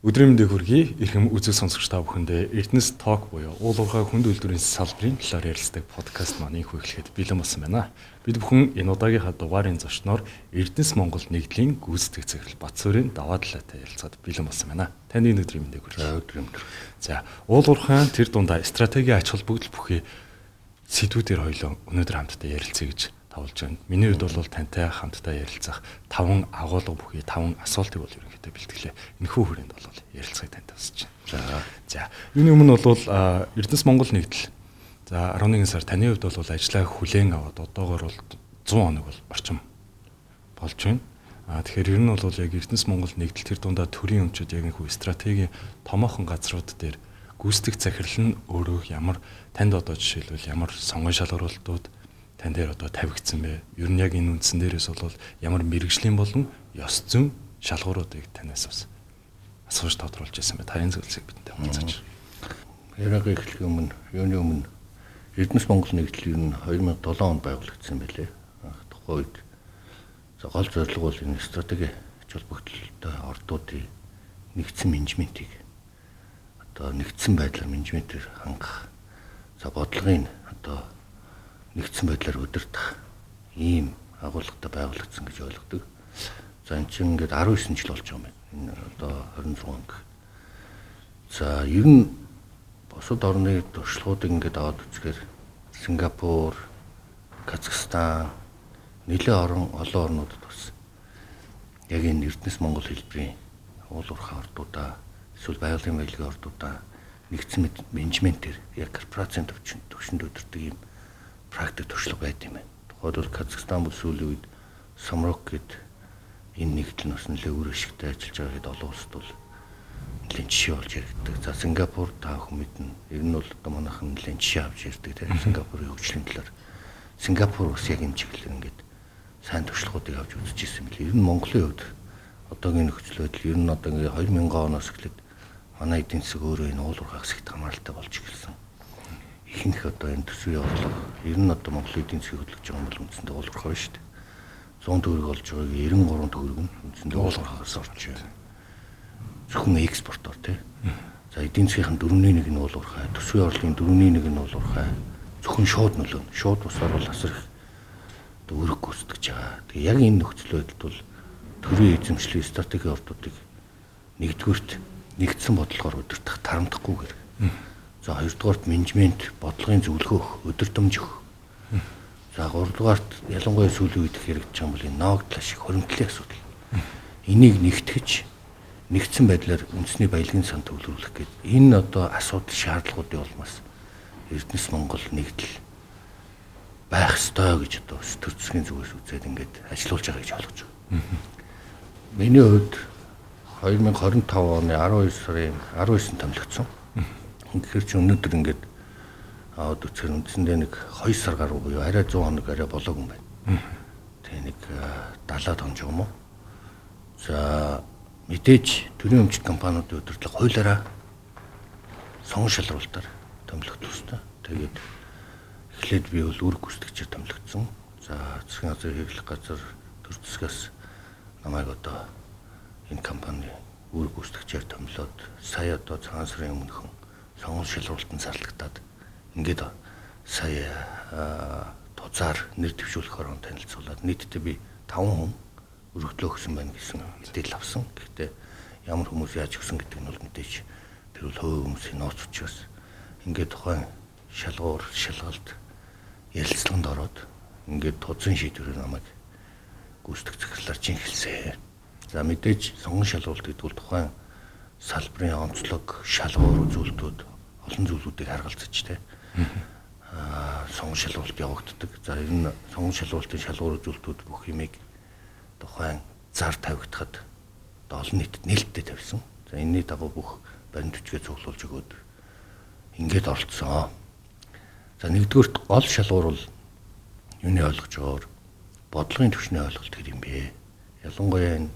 Өдрийн мэндийг хүргэе. Ирхэм үзэл сонсогч та бүхэндээ Эрдэнэс Ток буюу уул уурхай хүнд үйлдвэрийн салбарын талаар ярилцдаг подкаст маань инх эхлэхэд бэлэн болсон байна. Бид бүхэн энэ удаагийнхаа дугаарын зочноор Эрдэнэс Монгол нэгдлийн гүйцэтгэх захирал Батсүрийн даваа талаатай ярилцаад бэлэн болсон байна. Таны өдрийн мэндийг хүргэе. Өдрийн мэнд. За, уул уурхайн тэр дундаа стратегийн ач холбогдол бүхий сэдвүүдээр хоёлоо өнөөдөр хамтдаа ярилцъя гэж тавлж байна. Миний хувьд бол тантай хамтдаа ярилцах 5 агуулга бүхий 5 асуултыг бол ерөнхийдөө бэлтгэлээ. Энэхүү хүрээнд бол ярилцахыг тантай хүсэж байна. За, юуны өмнө бол Эрдэнэс Монгол нэгдэл. За, 11 сар таны хувьд бол ажлаа хүлээн аваад одоогоор бол 100 хоног бол орчим болж байна. Тэгэхээр ер нь бол яг Эрдэнэс Монгол нэгдэл тэр дундаа төрийн өмчөд яг нөхөө стратегийн томоохон газрууд дээр гүйцэтгэх захирал нь өөрөө ямар танд одоо жишээлбэл ямар сонгон шалгуулалтууд тань дээр одоо тавигдсан бэ? Ер нь яг энэ үндсэн дээрээс бол ямар мэрэгжлийн болон ёс зүйн шалгууруудыг танаас бас асууж тодруулж ирсэн бай. Таны зөвлөсийг бидэнтэй хуваалцаач. Яриаг эхлэхийн өмнө, юуны өмнө Эрдэнэс Монгол нэгдэл ер нь 2007 онд байгуулагдсан байлээ. Тухайн үед гол зорилго бол энэ стратеги ач холбогдолтой ордуудын нэгдсэн менежментийг одоо нэгдсэн байдлаар менежментээр хангах. За бодлогын одоо нэгдсэн байдлаар удирдах ийм агуулгатай байгуулагдсан гэж ойлгодог. За энэ чинь ингээд 19 жил болж байгаа юм байна. Энэ одоо 26 он гэх. За ер нь бусад орны туршлагуудыг ингээд аваад үзэхээр Сингапур, Казахстан нэлээд олон орнуудад бас яг энэ Эрдэнэс Монгол хэлбэрийн уул уурхай ордуудаа эсвэл байгалийн баялагын ордуудаа нэгдсэн менежментээр яг корпорацийн төвчөнд удирдаг ийм практик туршлага байд юм байна. Тухайд бол Казахстан сүүлийн үед Самрок гэд энэ нэгдэл нь бас нэлээд үр ашигтай ажиллаж байгаа хэд олон улсад бол нэлээд жишээ болж яригддаг. За Сингапур та бүхэн мэднэ. Ер нь бол одоо манайхан нэлээд жишээ авч ярьдаг тийм Сингапурын хөгжлийн талаар. Сингапур бас яг энэ чиглэлээр ингээд сайн туршлагуудыг авч үзэж ирсэн мэл. Ер нь Монголын хувьд одоогийн нөхцөл байдал ер нь одоо ингээд 2000 оноос эхлээд манай эдийн засаг өөрөө энэ уул уурхай хэсэгт хамааралтай болж эхэлсэн. Ихэнх одоо энэ төсвийн орлого ер нь одоо Монголын эдийн засгийг хөдөлгөж байгаа юм бол үндсэндээ уул уурхай шүү дээ. 100 төгрөг олж байгааг 93 төгрөг нь үндсэндээ уул уурхайгаас орж байна. Зөвхөн экспортоор тий. За эдийн засгийн 4/1 нь уул уурхай, төсвийн орлогын 4/1 нь уул уурхай. Зөвхөн шууд нөлөө. Шууд бусаар бол асар их одоо өрг гүйцэтгэж байгаа. Тэгээ яг энэ нөхцөл байдалд бол төрийн эзэмшлийн стратеги ордуудыг нэгдүгürt нэгдсэн бодлогоор удирдах тарамдахгүйгээр. За хоёрдугаарт менежмент бодлогын зөвлөгөө өгөх, өдөртөмж өгөх. За гуравдугаарт ялангуяа сүүлийн үед хэрэгжиж байгаа бол энэ ноогдлол шиг хоригдлын асуудал. Энийг нэгтгэж нэгдсэн байдлаар үндэсний баялагын сан төвлөрүүлэх гэдэг энэ одоо асуудал шаардлагуудын улмаас Эрдэнэс Монгол нэгдэл байх ёстой гэж одоо төр засгийн зүгээс үзээд ингээд ажиллаулж байгаа гэж ойлгож байгаа. Миний хувьд 2025 оны 12 сарын 19-нд томилогдсон. Тэгэхээр чи өнөөдөр ингээд аваад үзэхээр үндсэндээ нэг 2 сар гаруй буюу арай 100 хоног арай болоогүй юм байна. Тэгээ нэг 70 хоног юм уу? За мэдээж төрийн өмчт компаниудын удирдлага хуулиараа сонгон шалралтаар томилогдох ёстой. Тэгээд эхлээд би бол үр гүйцэтгэгчээр томилогдсон. За засгийн газрын хэрэглэх газар төр засгаас намайг одоо энэ компани үр гүйцэтгэгчээр томилоод сая одоо цагаан сарын өмнөхөн сонгон шалралтанд зарлагдаад ингээд сая тузаар нэр дэвшүүлэх орон танилцуулаад нийтдээ би 5 хүн өргөдлөө өгсөн байна гэсэн мэдээлэл авсан. Гэхдээ ямар хүмүүс яаж өгсөн гэдэг нь бол мэдээж тэр бол хувь хүмүүсийн нууц учраас ингээд тухайн шалгуур шалгалт ярилцлаганд ороод ингээд тузын шийдвэрээр намайг гүйцэтгэх захирлаар жинхэлсэн. За мэдээж сонгон шалгуулалт гэдэг бол тухайн салбарын онцлог, шалгуур үзүүлэлтүүд олон зүйлүүдийг харгалзаж тэ. Сонгон шалгуулалт явагддаг. За энэ сонгон шалгуулалтын шалгуур үзүүлэлтүүд бүх юмыг тухайн зар тавигдахад олон нийтэд нээлттэй тавьсан. За энэний дагуу бүх баримт бичгээ цуглуулж өгөөд ингээд оролцсон. За нэгдүгээр гол шалгуур бол юуны ойлгож байгаагаар бодлогын түвшний ойлголт гэх юм бэ. Ялангуяа энэ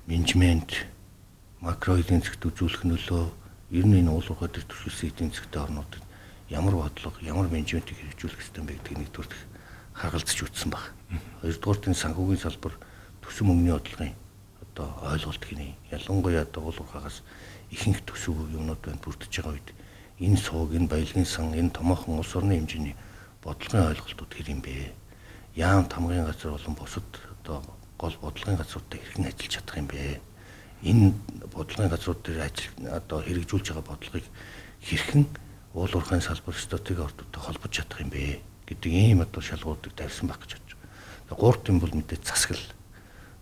менежмент, макро эдийн засгт үзүүлэх нөлөө, ер нь энэ уул уурхай төр түвшилсэн эдийн засгийн орнуудад ямар бодлого, ямар менежментийг хэрэгжүүлэх ёстой бэ гэдгийг нэгдүгээр харгалзаж үзсэн баг. Хоёрдугаар энэ санхүүгийн салбар төсөв мөнгөний бодлогын одоо ойлголт гинэ. Ялангуяа одоо уул уурхаагаас ихэнх төсөв юмнууд байна бүрдэж байгаа үед энэ сууг, энэ баялагын сан, энэ томоохон улс орны хэмжээний бодлогын ойлголтууд хэр юм бэ? Яам тамгын газар болон бусад одоо гол бодлогын газруудтай хэрхэн ажиллаж чадах юм бэ? Энэ бодлогын газрууд дээр одоо хэрэгжүүлж байгаа бодлогыг хэрхэн уул уурхайн салбар стратеги ордуудтай холбож чадах юм бэ гэдэг ийм одоо шалгууруудыг тавьсан байх гэж бодож байна. Гуравт юм бол мэдээ засаглал.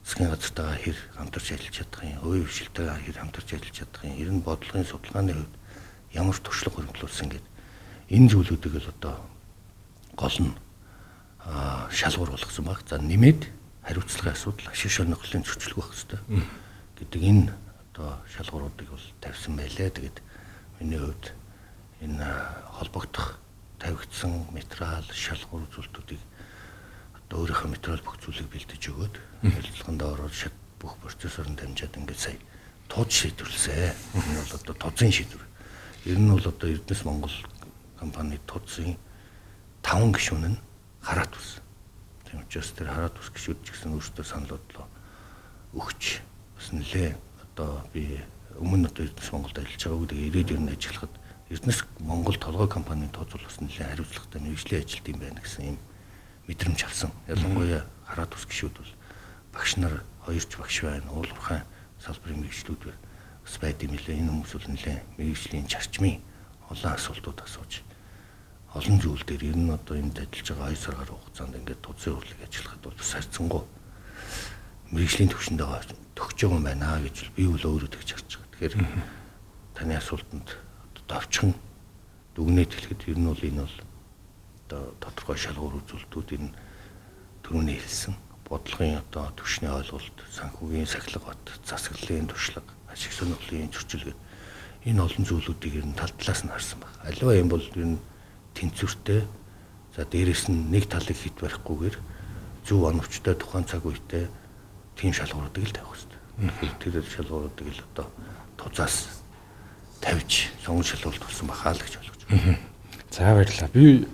Засгийн газартайгаа хэр хамтарч ажиллаж чадах юм, хувийн хвшилтайгаа хэр хамтарч ажиллаж чадах юм, ер нь бодлогын судалгааны хувьд ямар туршлага хөрөнгөлүүлсэн гэдэг энэ зүйлүүдийг л одоо гол нь шалгуур болгосон баг. За нэмээд хариуцлагын асуудал, ашиг сонирхлын зөрчилг байх хэрэгтэй гэдэг энэ одоо шалгууруудыг бол тавьсан байлээ. Тэгээд миний хувьд энэ холбогдох тавигдсан материал, шалгуур зүйлүүдийг одоо өөрийнхөө материал бүх зүйлийг бэлдэж өгөөд ярилцлаганд ороод шат бүх процессорын дамжаад ингээд сая тууд шийдвэрлэсэн. Энэ бол одоо тузын шийдвэр. Ер нь бол одоо Эрдэнэс Монгол компани тузын 5 гишүүн нь хараат ус. Тийм учраас тэр хараат ус гишүүд ч гэсэн өөрсдөө санал бодлоо өгч бас нэлээ одоо би өмнө одоо Эрдэнэс Монголд ажиллаж байгаа гэдэг ирээд ер нь ажиллахад Эрдэнэс Монгол толгой компанийн тооцол бас нэлээ хариуцлагатай мэргэжлийн ажилт юм байна гэсэн юм мэдрэмж авсан. Ялангуяа хараат ус гишүүд бол багш нар 2 багш байна. Уул уурхайн салбарын мэргэжлүүд бас байд юм лээ. Энэ хүмүүс бол нэлээ мэргэжлийн зарчмын олон асуултууд асууж олон зүйл дээр ер нь одоо энд ажиллаж байгаа 2 сар гаруй хугацаанд ингээд тузын хурлыг ажиллахад бол бас харьцангуй мэргэжлийн төвшөндөө төгсөж байгаа юм байна гэж би бол өөрөө тэгж харж байгаа. Тэгэхээр таны асуултанд давчхан дүгнээд хэлэхэд ер нь бол энэ бол одоо тодорхой шалгуур үзүүлэлтүүд энэ түрүүний хэлсэн бодлогын одоо төвшний ойлголт, санхүүгийн сахилга бат, засаглалын туршлага, ашиг сонирхлын зөрчилгээд энэ олон зүйлүүдийг ер нь тал талаас нь харсан байна. Аливаа юм бол ер нь тэнцвэртэй. За дээрэс нь нэг талыг хит барихгүйгээр зөв оновчтой тухайн цаг үедээ тийм шалгууруудыг л тавих хэрэгтэй. Тэр шалгууруудыг л одоо тузаас тавьж сонгон шалгуулт болсон бахаа л гэж ойлгож байна. За баярлалаа. Би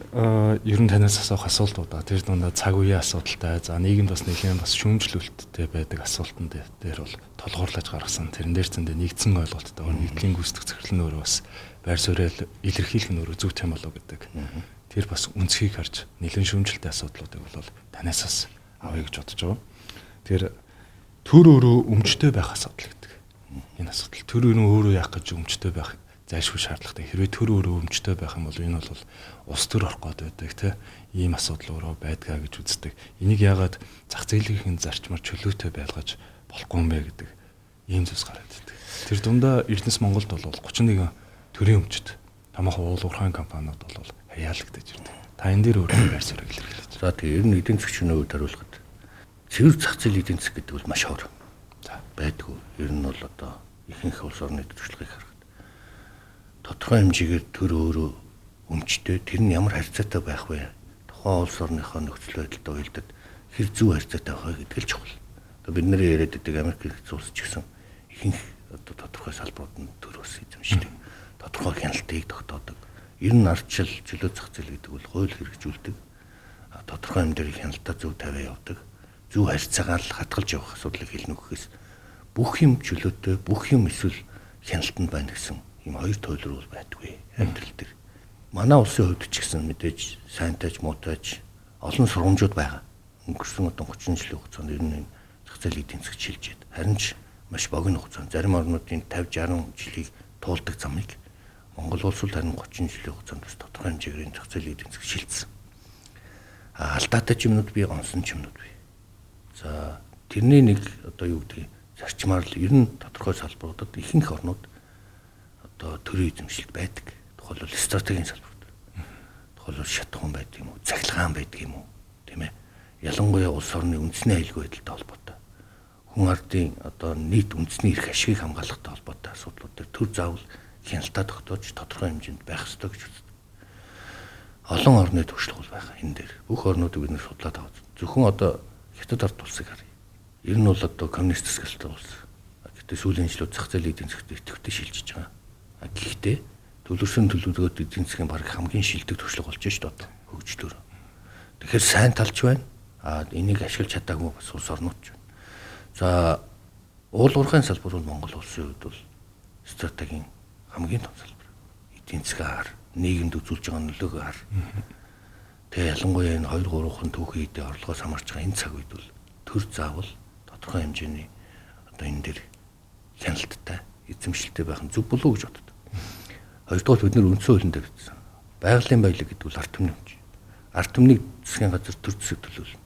ер нь танаас асуух асуултууд тэр дундаа цаг үеийн асуудалтай. За нийгэмд бас нэлээд бас шүүмжлүүлэлттэй байдаг асуултан дээр бол толгуурлаж гаргасан. Тэрэн дээр зөндөө нэгдсэн ойлголттой. Нийтлийн гүйцэтгэх захирал нь өөрөө бас байр суурьал илэрхийлэх нь өөрөө зөв тийм болов гэдэг. Тэр бас үнцгийг харж нэлээд шүүмжлэлтэй асуудлуудыг бол танаас бас авъя гэж бодож байгаа. Тэр төр өөрөө өмчтэй байх асуудал гэдэг. Энэ асуудал төр өөрөө яах гэж өмчтэй байх зайлшгүй шаардлагатай. Хэрвээ төр өөрөө өмчтэй байх юм бол энэ бол ус төр орох гээд байдаг тийм ийм асуудал өөрөө байдгаа гэж үздэг. Энийг яагаад зах зээлийн зарчмаар чөлөөтэй байлгаж болохгүй юм бэ гэдэг ийм зүйлс гараад ирдэг. Тэр дундаа Эрдэнэс Монголд бол 31 төрийн өмчт томоохон уул уурхайн компаниуд бол хаяалагдаж ирдэг. Та энэ дээр өөрөө байр суурийг илэрхийлж. За тийм ер нь эдийн засгийн хувьд хариулахад цэвэр зах зээлийн эдийн засаг гэдэг бол маш хор. За байдгүй. Ер нь бол одоо ихэнх улс орны туршлагыг харахад тодорхой хэмжээгээр төр өөрөө өмчтэй тэр нь ямар харьцаатай байх вэ? Тухайн улс орныхоо нөхцөл байдалтай уялдаад хэр зөв харьцаатай байх вэ гэдэг л чухал. Одоо бид нэр яриад байдаг Америк нэгдсэн улс ч гэсэн ихэнх одоо тодорхой салбарууд нь төр ус эзэмшдэг. Тодорхой хяналтыг тогтоодог. Ер нь ардчил чөлөө зах зээл гэдэг бол хууль хэрэгжүүлдэг. Тодорхой хэмжээний хяналтаа зөв тавиа явдаг. Зөв харьцаагаар л хатгалж явах асуудлыг хэлнэ гэхээс бүх юм чөлөөтэй, бүх юм эсвэл хяналтанд байна гэсэн ийм хоёр тойлрол бол байдгүй амьдрал дээр. Манай улсын хувьд ч гэсэн мэдээж сайнтайч муутайч олон сургамжууд байгаа. Өнгөрсөн одоо 30 жилийн хугацаанд ер нь зах зээлийн эдийн засаг шилжээд харин ч маш богино хугацаанд зарим орнуудын 50-60 жилийг туулдаг замыг Монгол улс бол харин 30 жилийн хугацаанд бас тодорхой хэмжээгээр зах зээлийн эдийн засаг шилжсэн. Алдаатай ч юмнууд бий, гонсон ч юмнууд бий. За тэрний нэг одоо юу гэдэг зарчмаар л ер нь тодорхой салбаруудад ихэнх орнууд одоо төрийн эзэмшилт байдаг. Тухайлбал стратегийн салбарт. Тухайлбал шатхан байдаг юм уу, цахилгаан байдаг юм уу, тийм ээ. Ялангуяа улс орны үндэсний аюулгүй байдалтай холбоотой. Хүн ардын одоо нийт үндэсний эрх ашигыг хамгаалахтай холбоотой асуудлууд дээр төр заавал хяналтаа тогтоож тодорхой хэмжээнд байх ёстой гэж үздэг. Олон орны туршлага бол байгаа энэ дээр. Бүх орнуудыг бид нэр судлаад аваад зөвхөн одоо хятад ард улсыг харъя. Ер нь бол одоо коммунист засаглалтай улс. Гэхдээ сүүлийн жилүүд зах зээлийн эдийн засагт идэвхтэй шилжиж байгаа. Гэхдээ төлөвлөсөн төлөвлөгөөд эдийн засгийн баг хамгийн шилдэг туршлага болж шүү дээ одоо хөгжлөөр. Тэгэхээр сайн талч байна. Энийг ашиглаж чадаагүй бас улс орнууд ч байна. За Уулуурхайн салбар бол Монгол улсын хувьд бол стратегийн хамгийн том салбар. Эдийн засгийн ар, нийгэмд үзүүлж байгаа нөлөөгөө ар. Тэгээ ялангуяа энэ 2-3хан түүхийн эдийн орлогоос хамаарч байгаа энэ цаг үед бол төр заавал тодорхой хэмжээний одоо энэ дээр хяналттай, эзэмшилтэй байх нь зөв болов уу гэж боддог. Хоёрдугаар бид нэр үндсэн хуулинд тавьсан. Байгалийн баялаг гэдэг бол ард түмний өмч. Ард түмнийг засгийн газар төр засаг төлөвлөнө.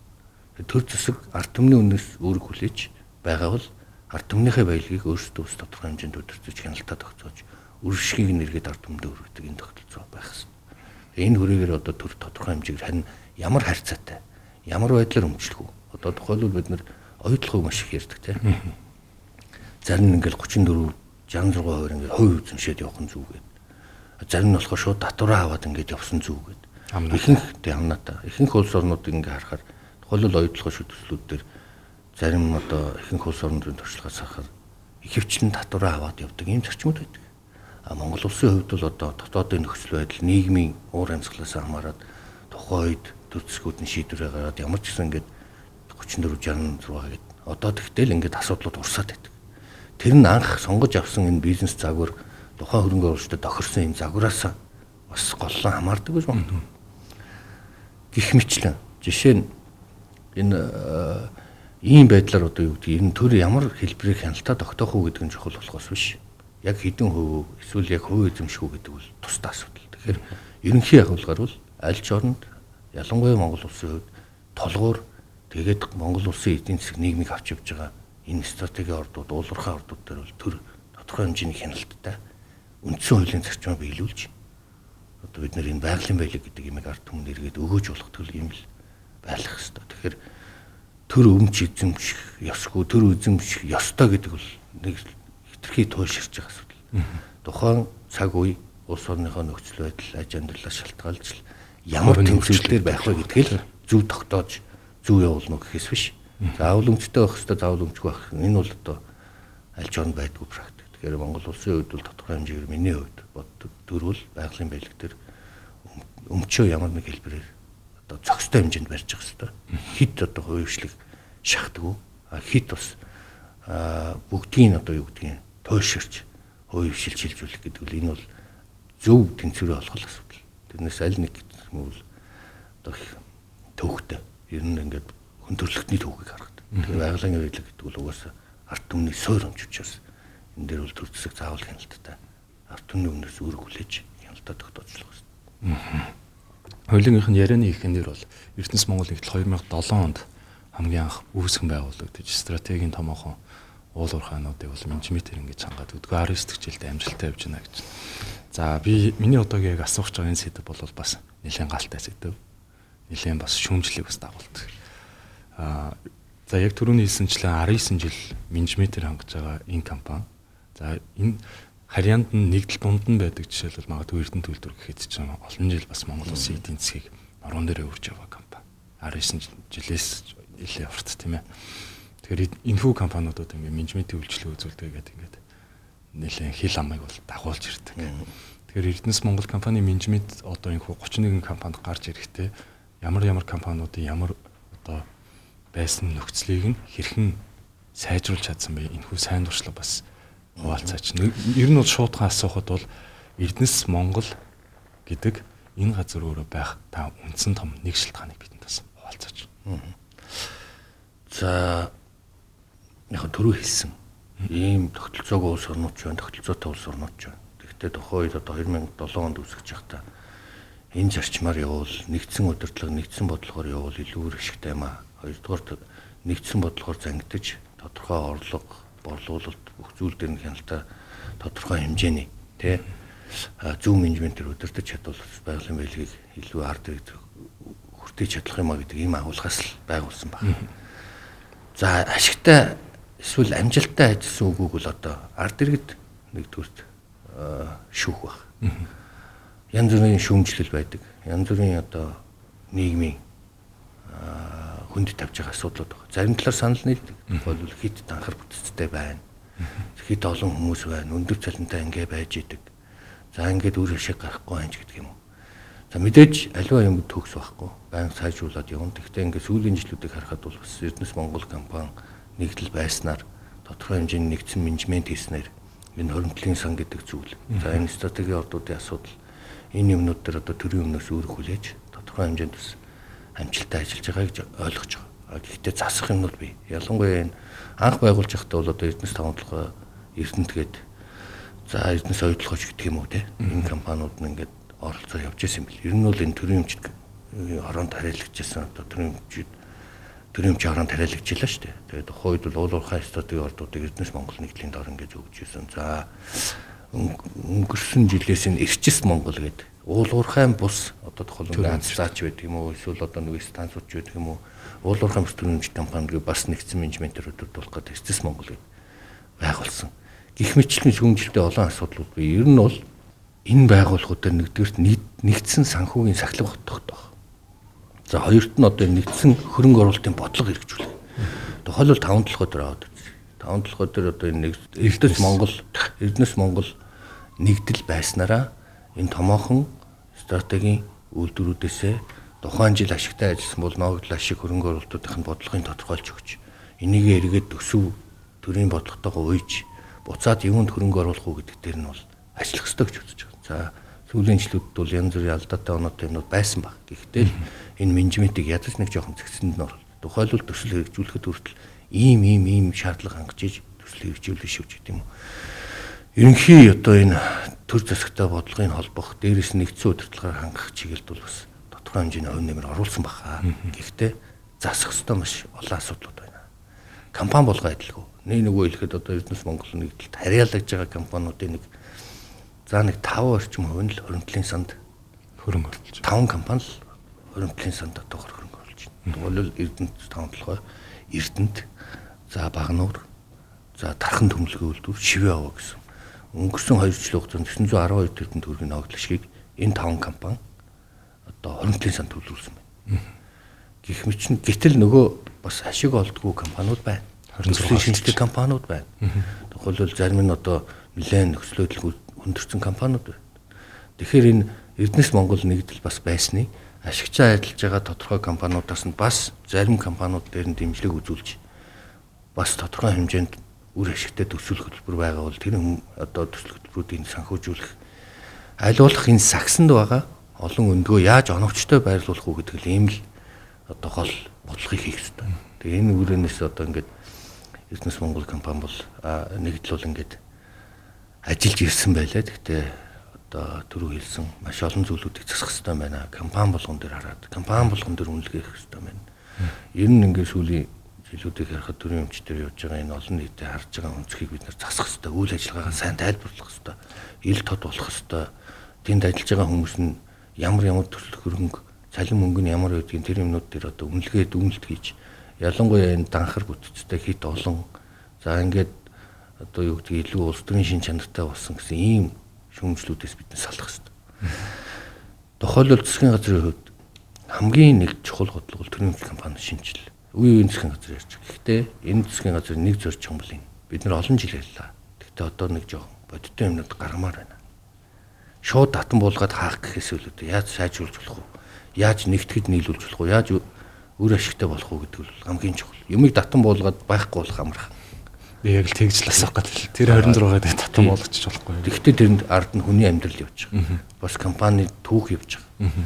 Төр засаг ард түмний үнээс үүрэг хүлээж байгаа бол ард түмнийхээ баялагийг өөрсдөө ус тодорхой хэмжээнд удирдах хяналтаа тогтоож үржихийг нэргээд ард түмэд өргөдөг энэ тогтолцоо байх хэрэгтэй. Энэ хүрээгээр одоо төр тодорхой хэмжээгээр харин ямар харьцаатай, ямар байдлаар өмчлөх үү? Одоо тухайлбал бид нар оюутлогыг маш их ярьдаг тийм. Зарим нь ингээл 34, 66% ингээл хувь эзэмшээд явах нь зүг гэдэг. Зарим нь болохоор шууд татвараа аваад ингээд явсан зүг гэдэг. Ихэнх амнатаа. Ихэнх улс орнууд ингээ харахаар тухайлбал оюутлогын шүтгэлүүд дээр зарим одоо ихэнх улс орнуудын туршлагаас харахаар ихэвчлэн татвараа аваад явдаг ийм зарчмууд байдаг. Монгол улсын хувьд бол одоо дотоодын нөхцөл байдал, нийгмийн уур амьсгалаас хамаарат тухайн үед төр засгууд нь шийдвэрээ гаргаад ямар ч гэсэн ингээд 34, 66 гэдэг. Одоо тэгтэл ингээд асуудлууд урсаад байдаг. Тэр нь анх сонгож авсан энэ бизнес загвар тухайн хөрөнгө оруулалтад тохирсон энэ загвараас бас голлон хамаардаг гэж байна. Гэх мэтлэн жишээ нь энэ ийм байдлаар одоо юу гэдгийг энэ төр ямар хэлбэрийг хяналтаа тогтоох уу гэдэг нь чухал болохоос биш. Яг хэдэн хувь эсвэл яг хувь эзэмших үү гэдэг бол тусдаа асуудал. Тэгэхээр ерөнхий агуулгаар бол аль ч оронд ялангуяа Монгол улсын хувьд толгуур тэгээд Монгол улсын эдийн засаг нийгмийг авч явж байгаа энэ стратегийн ордууд, уулуурхай ордууд дээр бол төр тодорхой хэмжээний хяналттай үндсэн хуулийн зарчмаа биелүүлж одоо бид нэр энэ байгалийн баялаг гэдэг юмыг ард түмэнд эргээд өгөөж болох төрөл юм л байх хэрэгтэй. Тэгэхээр төр өмч эзэмших ёсгүй, төр эзэмших ёстой гэдэг бол нэг хитрхи туйлширч байгаа асуудал. Тухайн цаг үе улс орныхоо нөхцөл байдал, аж амьдралаас шалтгаалж ямар тэмцэлээр байх вэ гэдгийг л зөв тогтоож зөв явуулна гэхээс биш. Заавал өмчтэй байх хэрэгтэй, заавал өмчгүй байх. Энэ бол одоо аль ч орнд байдгүй практик. Тэгэхээр Монгол улсын хувьд бол тодорхой хэмжээгээр миний хувьд боддог төрөл байгалийн баялаг төр өмчөө ямар нэг хэлбэрээр одоо зохистой хэмжээнд барьж байгаа хэрэгтэй. Хит одоо хувьшлэг шахдаггүй. Хит бас бүгдийг одоо юу гэдгийг туйлширч хувьшил шилжүүлэх гэдэг нь энэ бол зөв тэнцвэрээ олох асуудал. Тэрнээс аль нэг юм бол одоо төвхтэй ер нь ингээд хүн төрөлхтний төвхийг харахад. Тэгэхээр байгалийн баялаг гэдэг бол угаасаа ард түмний суур өмч учраас энэ дээр бол төр засаг заавал хяналттай. Ард түмний өмнөөс үүрэг хүлээж хяналтаа тогтоочлох хэрэгтэй. Хуулийнхын ярианы ихэндэр бол Эрдэнэс Монгол нэгдэл 2007 онд хамгийн анх үүсгэн байгуулагдаж стратегийн томоохон уулуурхайнуудыг бол менежментээр ингэж хангаад өдгөө 19 дэх жилдээ амжилттай явж байна гэж. За би миний одоогийн яг асуух гэж байгаа энэ сэдв бол бас нэлээд галтай сэдв. Нэлээд бас шүүмжлэг бас дагуулдаг. За яг түрүүний хэлсэнчлэн 19 жил менежментээр хангаж байгаа энэ компани. За энэ харьяанд нь нэгдэл дунд нь байдаг жишээлбэл магадгүй Эрдэнэ төлөвлөр гэхэд ч олон жил бас Монгол улсын эдийн засгийг нуруунд дээр өргөж яваа компани. 19 жилээс илүү яварт тийм ээ. Тэгэхээр энэхүү компаниудад ингээ менежментийн үйлчлэг үзүүлдэг гэдэг ингээд нэлээд хил амыг бол дагуулж ирдэг. Тэгэхээр Эрдэнэс Монгол компани менежмент одоо энэхүү 31 компанид гарч ирэхдээ ямар компаниудын ямар одоо байсан нөхцөлийг нь хэрхэн сайжруулж чадсан бэ? Энэхүү сайн дуршлаг бас хуваалцаач. Ер нь бол шуудхан асуухад бол Эрдэнэс Монгол гэдэг энэ газар өөрөө байх та үндсэн том нэг шалтгааныг бидэнд бас хуваалцаач. За яг түрүү хэлсэн ийм тогтолцоогүй улс орнууд ч байна, тогтолцоотой улс орнууд ч байна. Тэгэхдээ тухайн үед одоо 2007 онд үүсгэж байхдаа энэ зарчмаар явуул нэгдсэн удирдлага, нэгдсэн бодлогоор явуул илүү ашигтай юм аа. Хоёрдугаар нэгдсэн бодлогоор зангидж тодорхой орлого, борлуулалт бүх зүйл дээр нь хяналтаа тодорхой хэмжээний тий зөв менежментээр удирдах чадвал байгалийн баялагийг илүү ард иргэд хүртэж чадах юм а гэдэг ийм агуулгаас л байгуулсан байна. За ашигтай эсвэл амжилттай ажилласан үгүйг бол одоо ард иргэд нэгдүгürt шүүх баг. Янз бүрийн шүүмжлэл байдаг. Янз бүрийн одоо нийгмийн хүнд тавьж байгаа асуудлууд байна. Зарим талаар санал нийлдэг. Тухайлбал хит данхар бүтцтэй байна. Хит олон хүмүүс байна. Өндөр цалинтай ингээ байж идэг. За ингээд үр ашиг гарахгүй байж гэдэг юм уу. За мэдээж аливаа юм төгс байхгүй. Байнга сайжруулад явна. Гэхдээ ингээд сүүлийн жилүүдийг харахад бол бас Эрдэнэс Монгол компани нэгдэл байснаар тодорхой хэмжээний нэгдсэн менежмент хийснээр энэ хоригдлын сан гэдэг зүйл. За энэ стратегийн ордуудын асуудал энэ юмнууд дээр одоо төрийн өмнөөс үүрэг хүлээж тодорхой хэмжээнд бас амжилттай ажиллаж байгаа гэж ойлгож байгаа. Гэхдээ засах юмнууд бий. Ялангуяа энэ анх байгуулж байхдаа бол одоо Эрдэнэс тавталгаа Эрдэнэт гээд за Эрдэнэс ойдлогооч гэдэг юм уу те. Энэ компаниуд нь ингээд оролцоо явж байсан юм бэл. Ер нь бол энэ төрийн өмчт хороонд хариалагдчихсан одоо төрийн өмч хороонд хариалагдчихлаа шүү дээ. Тэгээд тухайд бол уулуурхай стратегийн ордуудыг Эрдэнэс Монгол нэгдлийн дор ингээд өгч ирсэн. За өнгөрсөн жилээс энэ Эрчис Монгол гэдэг уулуурхай бус одоо тухайн Аз заач байдаг юм уу эсвэл одоо нэг станцууд байдаг юм уу уулуурхай бус төрийн өмчт компаниг бас нэгдсэн менежментээр өдөрдүүлэх гэдэг Эрчис Монгол гэдэг байгуулсан. Гэх мэтчлэн шүүмжлэлтэй олон асуудлууд бий. Ер нь бол энэ байгууллагуудаар нэгдүгээрт нэгдсэн санхүүгийн сахилга тогтоох. За хоёрт нь одоо нэгдсэн хөрөнгө оруулалтын бодлого хэрэгжүүлэх. Тухайлбал 5 толгой дээр аваад үзье. 5 толгой дээр одоо энэ Эрдэнэс Монгол нэгдэл байснараа энэ томоохон стратегийн үйлдвэрүүдээсээ тухайн жил ашигтай ажилласан бол ногдол ашиг хөрөнгө оруулалтуудын бодлогын тодорхойлж өгч энийг эргээд төсөв төрийн бодлоготойгоо уйж буцаад юунд хөрөнгө оруулах уу гэдэг дээр нь бол ажиллах ёстой гэж үзэж байгаа. За сүүлийн жилүүдэд бол янз бүрийн алдаатай оноотой юмнууд байсан баг. Гэхдээ энэ менежментийг ядаж нэг жоохон зэгцэнд нь орол. Тухайлбал төсөл хэрэгжүүлэхэд хүртэл ийм шаардлага хангаж иж төсөл хэрэгжүүлэх шүү гэдэг юм уу. Ерөнхий одоо энэ төр засагтай бодлогын холбох дээрээс нэгдсэн удирдлагаар хангах чиглэлд бол бас тодорхой хэмжээний хувь нэмэр оруулсан баха. Гэхдээ засах ёстой маш олон асуудлууд байна. Компани болгоо адилгүй. Нөгөө хэлэхэд одоо Эрдэнэс Монгол нэгдэлд харьяалагдж байгаа компаниудын нэг 5 орчим хувь нь л хоригдлын санд хөрөнгө оруулж 5 компани л хоригдлын санд одоо хөрөнгө оруулж байна. Тэгвэл Эрдэнэт тавталгаа Эрдэнэт за Багнуур за Тархан төмөлгөө үйлдвэр Шивээ аваа гэсэн. Өнгөрсөн 2 жилийн хугацаанд 912 тэрбум төгрөгийн ногдол ашгийг энэ 5 компани одоо хоригдлын санд төлөвлөсөн байна. Гэх мэт чинь гэтэл нөгөө бас ашиг олдгүй компаниуд байна. 26 шинжлэх компаниуд байна. Тухайлбал зарим нь одоо нэлээд нөхцөл байдал өндөрсөн компаниуд байна. Тэгэхээр энэ Эрдэнэс Монгол нэгдэл бас байсны ашигчаа ажиллаж байгаа тодорхой компаниудаас нь бас зарим компаниуд дээр нь дэмжлэг үзүүлж бас тодорхой хэмжээнд үр ашигтай төсөл хөтөлбөр байгаа бол тэр одоо төсөл хөтөлбөрүүдийн санхүүжүүлэх айлуулах энэ сагсанд байгаа олон өндгөө яаж оновчтой байрлуулах уу гэдэг л ийм л одоо гол бодлогыг хийх хэрэгтэй. Тэгээ энэ үрэнээс одоо ингээд Эрдэнэс Монгол компани бол нэгдэл бол ингээд ажиллаж ирсэн байлаа. Гэхдээ одоо түрүү хэлсэн маш олон зүйлүүдийг засах хэрэгтэй байна. Компани болгон дээр хараад компани болгон дээр үнэлгээ хийх хэрэгтэй байна. Ер нь ингээд сүүлийн жилүүдийг харахад төрийн өмчтөр явж байгаа энэ олон нийтэд харж байгаа өнцгийг бид нар засах хэрэгтэй. Үйл ажиллагаагаа сайн тайлбарлах хэрэгтэй. Ил тод болох хэрэгтэй. Тэнд ажиллаж байгаа хүмүүс нь ямар төсөл хөрөнгө цалин мөнгө нь ямар байдгийг тэр юмнууд дээр одоо үнэлгээд үнэлт хийж ялангуяа энэ данхар бүтцтэй хит олон за ингээд одоо юу гэдгийг илүү улс төрийн шин чанартай болсон гэсэн ийм шүүмжлүүдээс бид нар салах хэрэгтэй. Тухайлбал засгийн газрын хувьд хамгийн нэг чухал бодлого бол төрийн компани шинжил. Үеийн засгийн газар ярьж байгаа. Гэхдээ энэ засгийн газар нэг зорж байгаа юм бол бид нар олон жил ярьлаа. Гэхдээ одоо нэг жоохон бодиттой юмнууд гармаар байна. Шууд татан буулгаад хаах гэхээс илүү яаж сайжруулж болох вэ? Яаж нэгтгэж нийлүүлж болох вэ? Яаж үр ашигтай болох уу гэдэг бол хамгийн чухал. Юмыг татан буулгаад байхгүй болох амарх. би яг л тэгж л асуух гэдэг. Тэр 26-аад татан болгочих болохгүй. Тэгэхдээ тэрэнд ард нь хүний амьдрал явж байгаа. Бас компани түүх явж байгаа.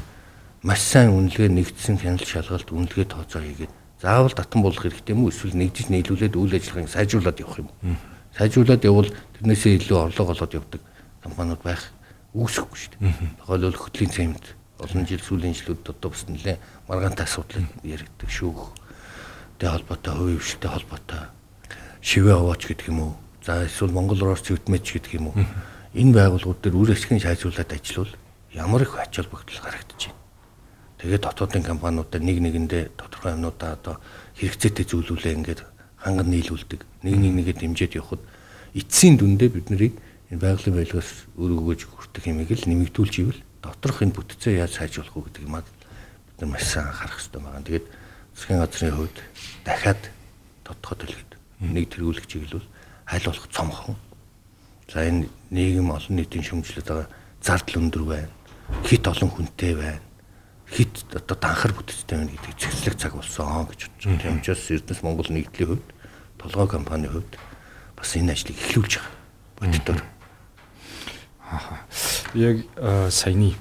Маш сайн үнэлгээ нэгдсэн хяналт шалгалт үнэлгээ тооцоо хийгээд заавал татан буулгах хэрэгтэй юм уу? Эсвэл нэгдэж нийлүүлээд үйл ажиллагааг сайжруулад явах юм уу? Сайжруулад явбал тэрнээсээ илүү орлого олоод явдаг компаниуд байх үүсэхгүй шүү дээ. Тухайлбал хөтлийн цемент олон жил сүүлийн жилүүд одоо бас нэлээ маргаантай асуудал яригддаг шүүх. Тэ холбоотой хувийн хвшилтэй холбоотой шивээ овооч гэдэг юм уу? За эсвэл Монгол Орос зөвтмэч гэдэг юм уу? Энэ байгууллагууд дээр үр ашигын сайжруулаад ажиллавал ямар их ач холбогдол гарагдаж байна. Тэгээд дотоодын компаниудаар нэг нэгэндээ тодорхой юмнуудаа одоо хэрэгцээтэй зүйлүүлээ ингээд ханган нийлүүлдэг. Нэгээ дэмжиж явхад эцсийн дүндээ бид нарыг энэ байгалийн байлгаас өөр өгөөж хүртэх юмыг л нэмэгдүүлж ивэл доторх энэ бүтцээ яаж сайжруулах уу гэдэг юмад бид нар маш сайн анхаарах хэрэгтэй байна. Тэгээд засгийн газрын хувьд дахиад тодтоход хэлгээд нэг тэргүүлэх чиглэл аль болох цомхон. За энэ нийгэм олон нийтийн шөмжлөд байгаа зардал өндөр байна. Хит олон хүнтэй байна. Хит одоо данхар бүтцтэй байна гэдэг цэцлэг цаг болсон гэж бодож байна. Тийм учраас Эрдэнэс Монгол нэгдлийн хувьд толгой компанийн хувьд бас энэ ажлыг эхлүүлж байгаа. Боддоор. Яг саяны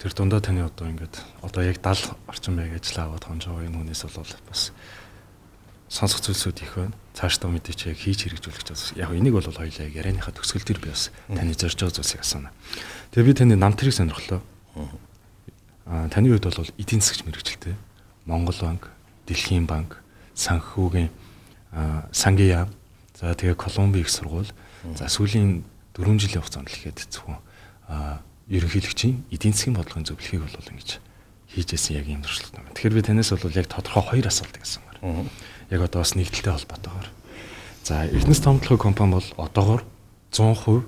тэр дундаа таны одоо ингээд одоо яг 70 орчим байг ажиллаа аваад хонж байгаа энэ хүнээс бол бас сонсох зүйлсүүд их байна. Цаашдаа мэдээч яг хийж хэрэгжүүлэх гэж яг энийг бол хоёулаа яг ярианыхаа төгсгөл төр би бас таны зорж байгаа зүйлсийг асууна. Тэгээ би таны намтрыг сонирхлоо. Таны хувьд бол эдийн засгч мэргэжилтэй. Монгол банк, Дэлхийн банк, санхүүгийн сангийн яам, за тэгээ Колумби их сургууль, за сүүлийн 4 жилийн хугацаанд л ихэд зөвхөн ерөнхийлөгчийн эдийн засгийн бодлогын зөвлөхийг бол ингэж хийжсэн яг юм туршлагатай байна. Тэгэхээр би танаас бол яг тодорхой хоёр асуултыг асуумаар. Яг одоо бас нэгдэлтэй холбоотойгоор. За Эрдэнэс томтлогын компани бол одоогоор 100%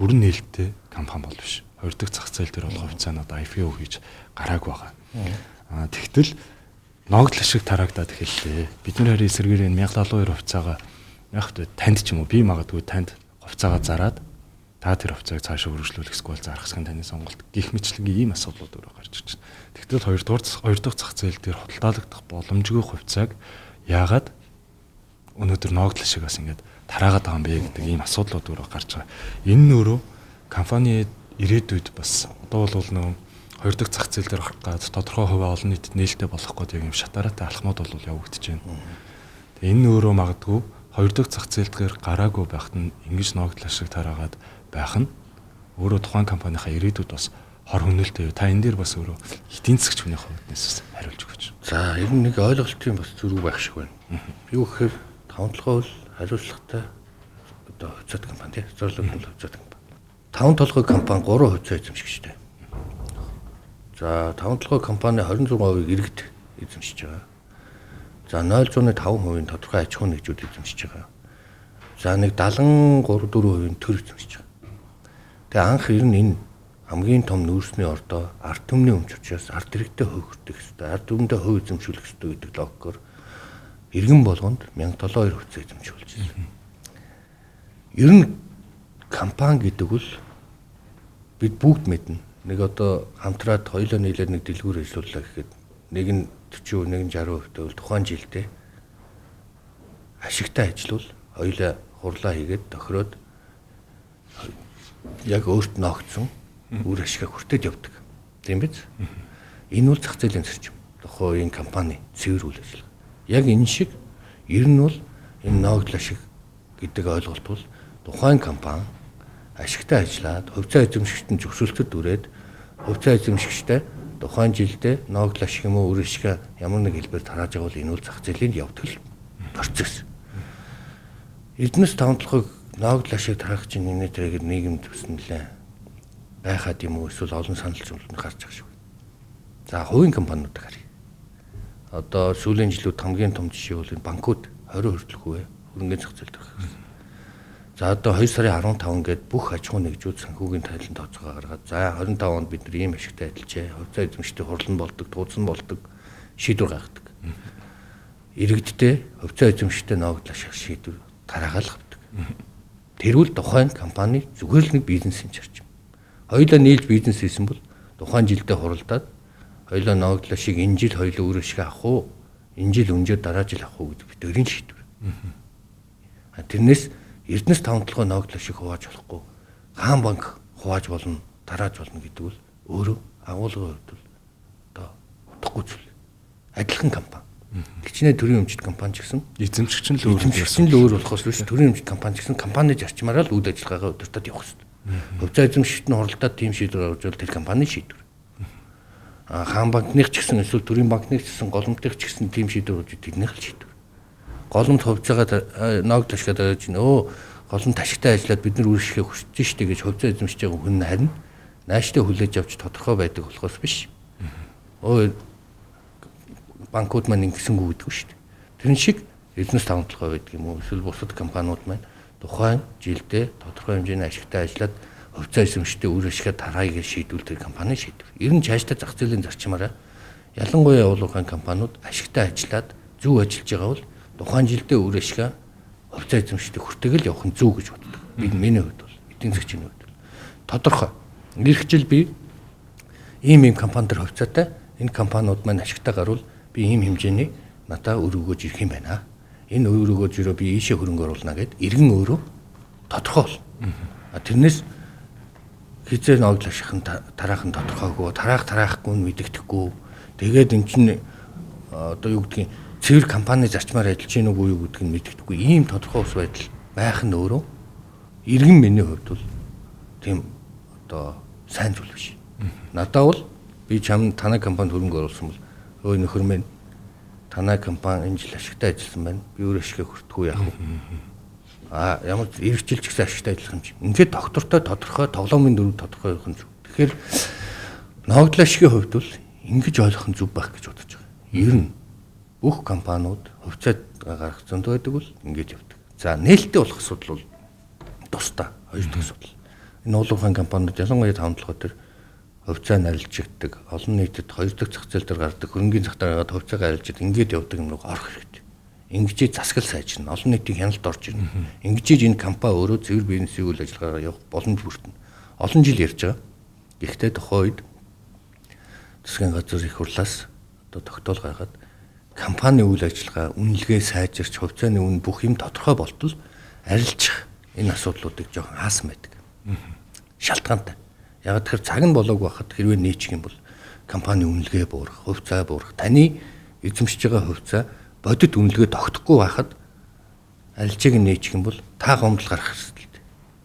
бүрэн нээлттэй компани бол биш. Хоёр дахь зах зээл дээр бол хувьцаанууд IPO хийж гараагүй байгаа. Тэгтэл ногдол шиг тараагдаад эхэллээ. Бид нар харин эсэргээр энэ 1072 хувьцаагаа яг танд ч юм уу би магадгүй танд хувьцаагаа зараад та тэр хувьцааг цаашаа хөрвүүлэх эсвэл зарах гэсэн таны сонголт гих мэтлэнгийн ийм асуудлууд өөрөө гарч ирж байна. Тэгтэл хоёр дахь зах зээл дээр худалдаалагдах боломжгүй хувьцааг яагаад өнөөдөр ногдол шиг бас ингэж тараагаад байгаа юм бэ гэдэг ийм асуудлууд өөрөө гарч байгаа. Энэ нь өөрөө компани ирээдүйд бас одоо бол нөө хоёр дахь зах зээл дээр гарах гад тодорхой хувийн олон нийтэд нээлттэй болох гээд яг юм шатараатай алхмууд бол явагдаж байна. Тэгээ энэ өөрөө магадгүй хоёр дахь зах зээл дээр гараагүй байхад нь ингэж ногдол шиг тараагаад байх нь өөрөө тухайн компанийнхаа ирээдүйд бас хор хөнөөлтэй. Та энэ дээр бас өөрөө эдийн засгч хүний хувьднээс хариулж өгөөч. За ер нь нэг ойлголтын бас зүрх байх шиг байна. Юу гэхээр 5-7 бол хариуцлагатай одоо хувьцаат компани тий. Зорилгын хувьцаат компани. 5-7 компани 3 хувьцаа эзэмшигчтэй. За 5-7 компани 26% иргэд эзэмшиж байгаа. За 0.5% тодорхой аж ахуйн нэгжүүд эзэмшиж байгаа. За нэг 73-4% төр эзэмшиж байгаа. Тэгээ анх ер нь энэ хамгийн том нүүрсний ордоо ард түмний өмч учраас ард иргэдэд хувь хүртэх хэрэгтэй, ард түмэндээ хувь эзэмшүүлэх хэрэгтэй гэдэг логикоор иргэн болгонд 1072 хувьцаа эзэмшүүлж байна. Ер нь компани гэдэг бол бид бүгд мэднэ. Нэг одоо хамтраад хоёулаа нийлээд нэг дэлгүүр ажиллууллаа гэхэд нэг нь 40%, нэг нь 60% бол тухайн жилдээ ашигтай ажиллавал хоёулаа хурлаа хийгээд тохироод яг өөрт ногдсон үр ашиг хүртээд явдаг. Тийм биз? Энэ бол зах зээлийн зарчим. Тухайн энэ компани цэвэр үйл ажиллагаа. Яг энэ шиг ер нь бол энэ ногдол ашиг гэдэг ойлголт бол тухайн компани ашигтай ажиллаад хувьцаа эзэмшигчтэн зөвшөөрлөлтөд үрээд хувьцаа эзэмшигчтэй тухайн жилдээ ногдол ашиг юм уу үр ашиг ямар нэг хэлбэр тарааж байгаа бол энэ бол зах зээлийн явдал процесс. Эрдэнэс 5-7 ногдол ашиг тараах чинь энэ төрөйг нийгэм төснөлээ байхад юм уу эсвэл олон санал зүйлүүд гарч байгаа шүү. За хувийн компаниуд харъя. Одоо сүүлийн жилүүд хамгийн том жишээ бол энэ банкуд 20 хүртэлгүй хөрөнгөний зах зээл төрөх гэсэн. За одоо 2 сарын 15 гээд бүх аж ахуйн нэгжүүд санхүүгийн тайлан тооцоогоо гаргаад за 25 онд бид нар ийм ашигтай ажиллажээ. Хувьцаа эзэмшигчтэй хурлан болдог, туудсан болдог шийдвэр гаргадаг. Иргэдтэй хувьцаа эзэмшигчтэй ногдол ашиг шийдвэр тараагаал авдаг. Тэрвэл тухайн компани зүгээр л нэг бизнесийн зарчим. Хоёулаа нийлж бизнес хийсэн бол тухайн жилдээ хуралдаад хоёулаа ногдол ашиг энэ жил хоёулаа үр ашиг авах уу? Энэ жил өнжөө дараа жил авах уу гэдэг бидний шийдвэр. Тэрнээс Эрдэнэс 5-7 ногдол ашиг хувааж болохгүй. Хаан банк хувааж болно, тарааж болно гэдэг бол өөрөө агуулгын хувьд бол одоо утгагүй зүйл. Адилхан компани. Хичнээн төрийн өмчт компани ч гэсэн эзэмшигч нь л өөр болохоос биш төрийн өмчт компани ч гэсэн компани зарчмаараа л үйл ажиллагаагаа удирдах явах хэрэгтэй. Хувьцаа эзэмшигчд нь хуралдаад тийм шийдвэр гаргаж бол тэр компани шийдвэр. Хаан банкных ч гэсэн эсвэл төрийн банкных ч гэсэн голомтных ч гэсэн тийм шийдвэр гаргаж тэднийх л шийдвэр. Голомт хувьцаагаа ногдол ашигаа дарааж чинь голомт ашигтай ажиллаад бид нар үр ашигээ хүсэж штэ гэж хувьцаа эзэмшиж байгаа хүн харин нааштай хүлээж авч тодорхой байдаг болохоос биш. Банкуд маань ингэсэнгүү гэдэг шүү дээ. Тэрэн шиг Эрдэнэс 5-7 байдаг юм уу? Эсвэл бусад компаниуд маань тухайн жилдээ тодорхой хэмжээний ашигтай ажиллаад хувьцаа эзэмшигчтэй үр ашигаа тараая гэж шийдвэл тэр компани шийдвэр. Ер нь цаашдаа зах зээлийн зарчмаараа ялангуяа явуулгын компаниуд ашигтай ажиллаад зөв ажиллаж байгаа бол тухайн жилдээ үр ашигаа хувьцаа эзэмшигчтэй хүртээгэл явах нь зөв гэж боддог. Миний хувьд бол эдийн засгийн хувьд бол тодорхой. Ирэх жил би ийм компани төр хувьцаатай энэ компаниуд маань ашигтай гарвал би ийм хэмжээний надаа өр өгөөж ирэх юм байна. энэ өөрөөгөө зөрөө би ийшээ хөрөнгө оруулна гэд иргэн өөрөө тодорхой бол. Тэрнээс хизээ ногдол ашихын тараахан тодорхойгүй, тараахгүй нь мэдэгдэхгүй. Тэгээд эн чинь одоо юу гэдгийг цэвэр компани зарчмаар ажиллаж гин үгүй юу гэдгийг мэдэгдэхгүй. Ийм тодорхой ус байдал байх нь өөрөө иргэн миний хувьд бол тийм одоо сайн зүйл биш. Надад бол би танай компанид хөрөнгө оруулсан бол өө нөхөр минь танай компани энэ жил ашигтай ажилласан байна. Би өөр ашиг хүртэхгүй яах вэ? Ямар эргэжилч гэсэн ашигтай ажиллах юм чи. Ингээд доктортой тодорхой тоглоомын дөрөв тодорхой байх нь зүг. Тэгэхээр ногдол ашигын хувьд бол ингэж ойлгох нь зүг байх гэж бодож байгаа. Ер нь бүх компаниуд хувьцаа гаргах зөнд байдаг бол ингэж явдаг. За нээлттэй болох асуудал бол тусдаа хоёр дахь асуудал. Энэ уулуурхайн компаниуд ялангуяа тавталгаа төр хувьцаа нарилжигддаг, олон нийтэд хоёр дахь зах зээл дээр гардаг, хөрөнгөний зах дээр гараад хувьцаагаа арилжиж ингэж явдаг юм руу орох хэрэгтэй. Ингэж засаглал сайжирна, олон нийтийн хяналт орж ирнэ. Ингэж энэ компани өөрөө цэвэр бизнесийн үйл ажиллагаагаа явах боломж бүрдэнэ. Олон жил ярьж байгаа. Гэхдээ тухайн үед засгийн газар их хурлаас одоо тогтоол гаргаад компани үйл ажиллагаа үнэлгээ сайжирч хувьцааны үн бүх юм тодорхой болтол арилжих энэ асуудлуудыг жоохон хаасан байдаг. Шалтгаантай. Яг тэгэхээр цаг нь болоогүй байхад хэрвээ нээчих юм бол компани үнэлгээ буурах, хувьцаа буурах, таны эзэмшиж байгаа хувьцаа бодит үнэлгээ тогтохгүй байхад арилжааг нь нээчих юм бол та гомдол гарах хэрэгтэй.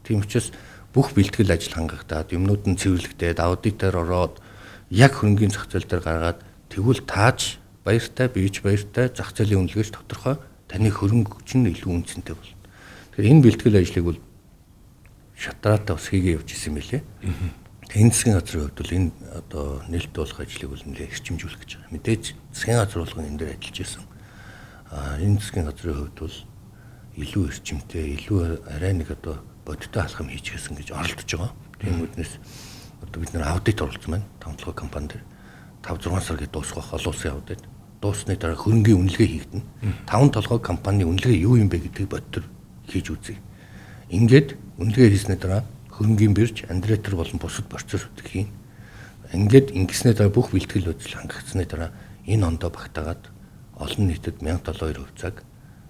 Тийм учраас бүх бэлтгэл ажил хангагдаад юмнууд нь цэвэрлэгдээд аудитор ороод яг хөрөнгөний зах зээл дээр гаргаад тэгвэл тааж баяртай, бийж баяртай зах зээлийн үнэлгээч тодорхой таны хөрөнгө чинь илүү үнцэнтэй болно. Тэгэхээр энэ бэлтгэл ажлыг бол шатраатай бас хийгээ явж исэн мэлээ. Энэ засгийн газрын хувьд бол энэ одоо нээлттэй болох ажлыг бол нэлээд эрчимжүүлэх гэж байгаа. Мэдээж засгийн газар болгон энэ дээр ажиллаж исэн. Энэ засгийн газрын хувьд бол илүү эрчимтэй, илүү арай нэг одоо бодиттой алхам хийчихсэн гэж оролдож байгаа. Тийм үднэс одоо бид нэр аудит оруулсан байна. Тавталгаа компани дээр 5-6 сар гээд дуусгах олон улсын аудит. Дуусны дараа хөрөнгөний үнэлгээ хийгдэнэ. 5 толгой компани үнэлгээ юу юм бэ гэдгийг бодтор хийж үзье. Ингээд үнэлгээ хийсний дараа хөрөнгөний бирж, андреатор болон бусад процессыг хийн. Ингээд ингэснээр дараа бүх бэлтгэл ажил хангагдсны дараа энэ ондоо багтаагаад олон нийтэд 1072 хувьцааг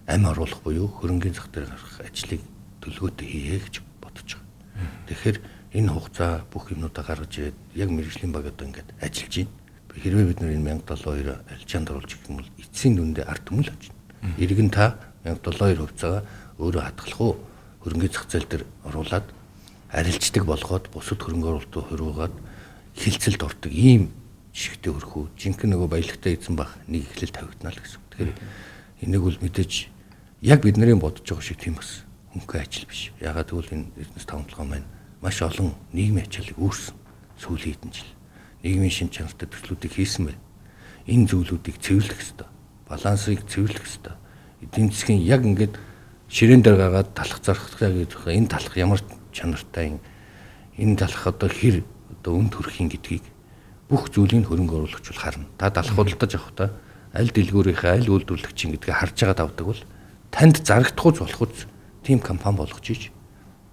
амь оруулах буюу хөрөнгөний зах дээр гаргах ажлыг төлөвлөгөөтэй хийе гэж бодож байгаа. Тэгэхээр энэ хугацаа бүх юмнуудаа гаргаж ирээд яг мэргэжлийн баг одоо ингээд ажиллаж байна. Хэрвээ бид нар энэ 1072 арилжаанд оруулж ирэх юм бол эцсийн дүндээ ард түмэл очно. Иргэн та 1072 хувьцаагаа өөрөө хадгалах уу? Хөрөнгөний зах зээл дээр оруулаад арилждаг болгоод бусад хөрөнгө оруулалтууд хөрвөөгаад хилцэлд ордог ийм жишгтэй өрх үү? Жинхэнэ нөгөө баялагтай эзэн баг нэг эхлэл тавигдана л гэсэн. Тэгэхээр энийг бол мэдээж яг бидний бодож байгаа шиг тийм бас хөнгөн ажил биш. Ягаад гэвэл энэ бизнес тавталгаа маань маш олон нийгмийн ачааллыг үүрсэн сүүлийн хэдэн жил. Нийгмийн шин чанартай төслүүдийг хийсэн байна. Энэ зүйлүүдийг цэвэрлэх ёстой. Балансыг цэвэрлэх ёстой. Эдийн засгийн яг ингээд ширээн дээр гаргаад талах зархтаа гэж байгаа. Энэ талах ямар чанартай энэ талах одоо хэр одоо үнд хүрэх юм гэдгийг бүх зүйлийг хөрөнгө оруулагч бол харна. Та далах худалдаж авахдаа аль дэлгүүрийнхээ аль үйлдвэрлэгчийн гэдгийг харж байгаа давдаг бол танд зарагдахгүй болох үз тийм компани болгож иж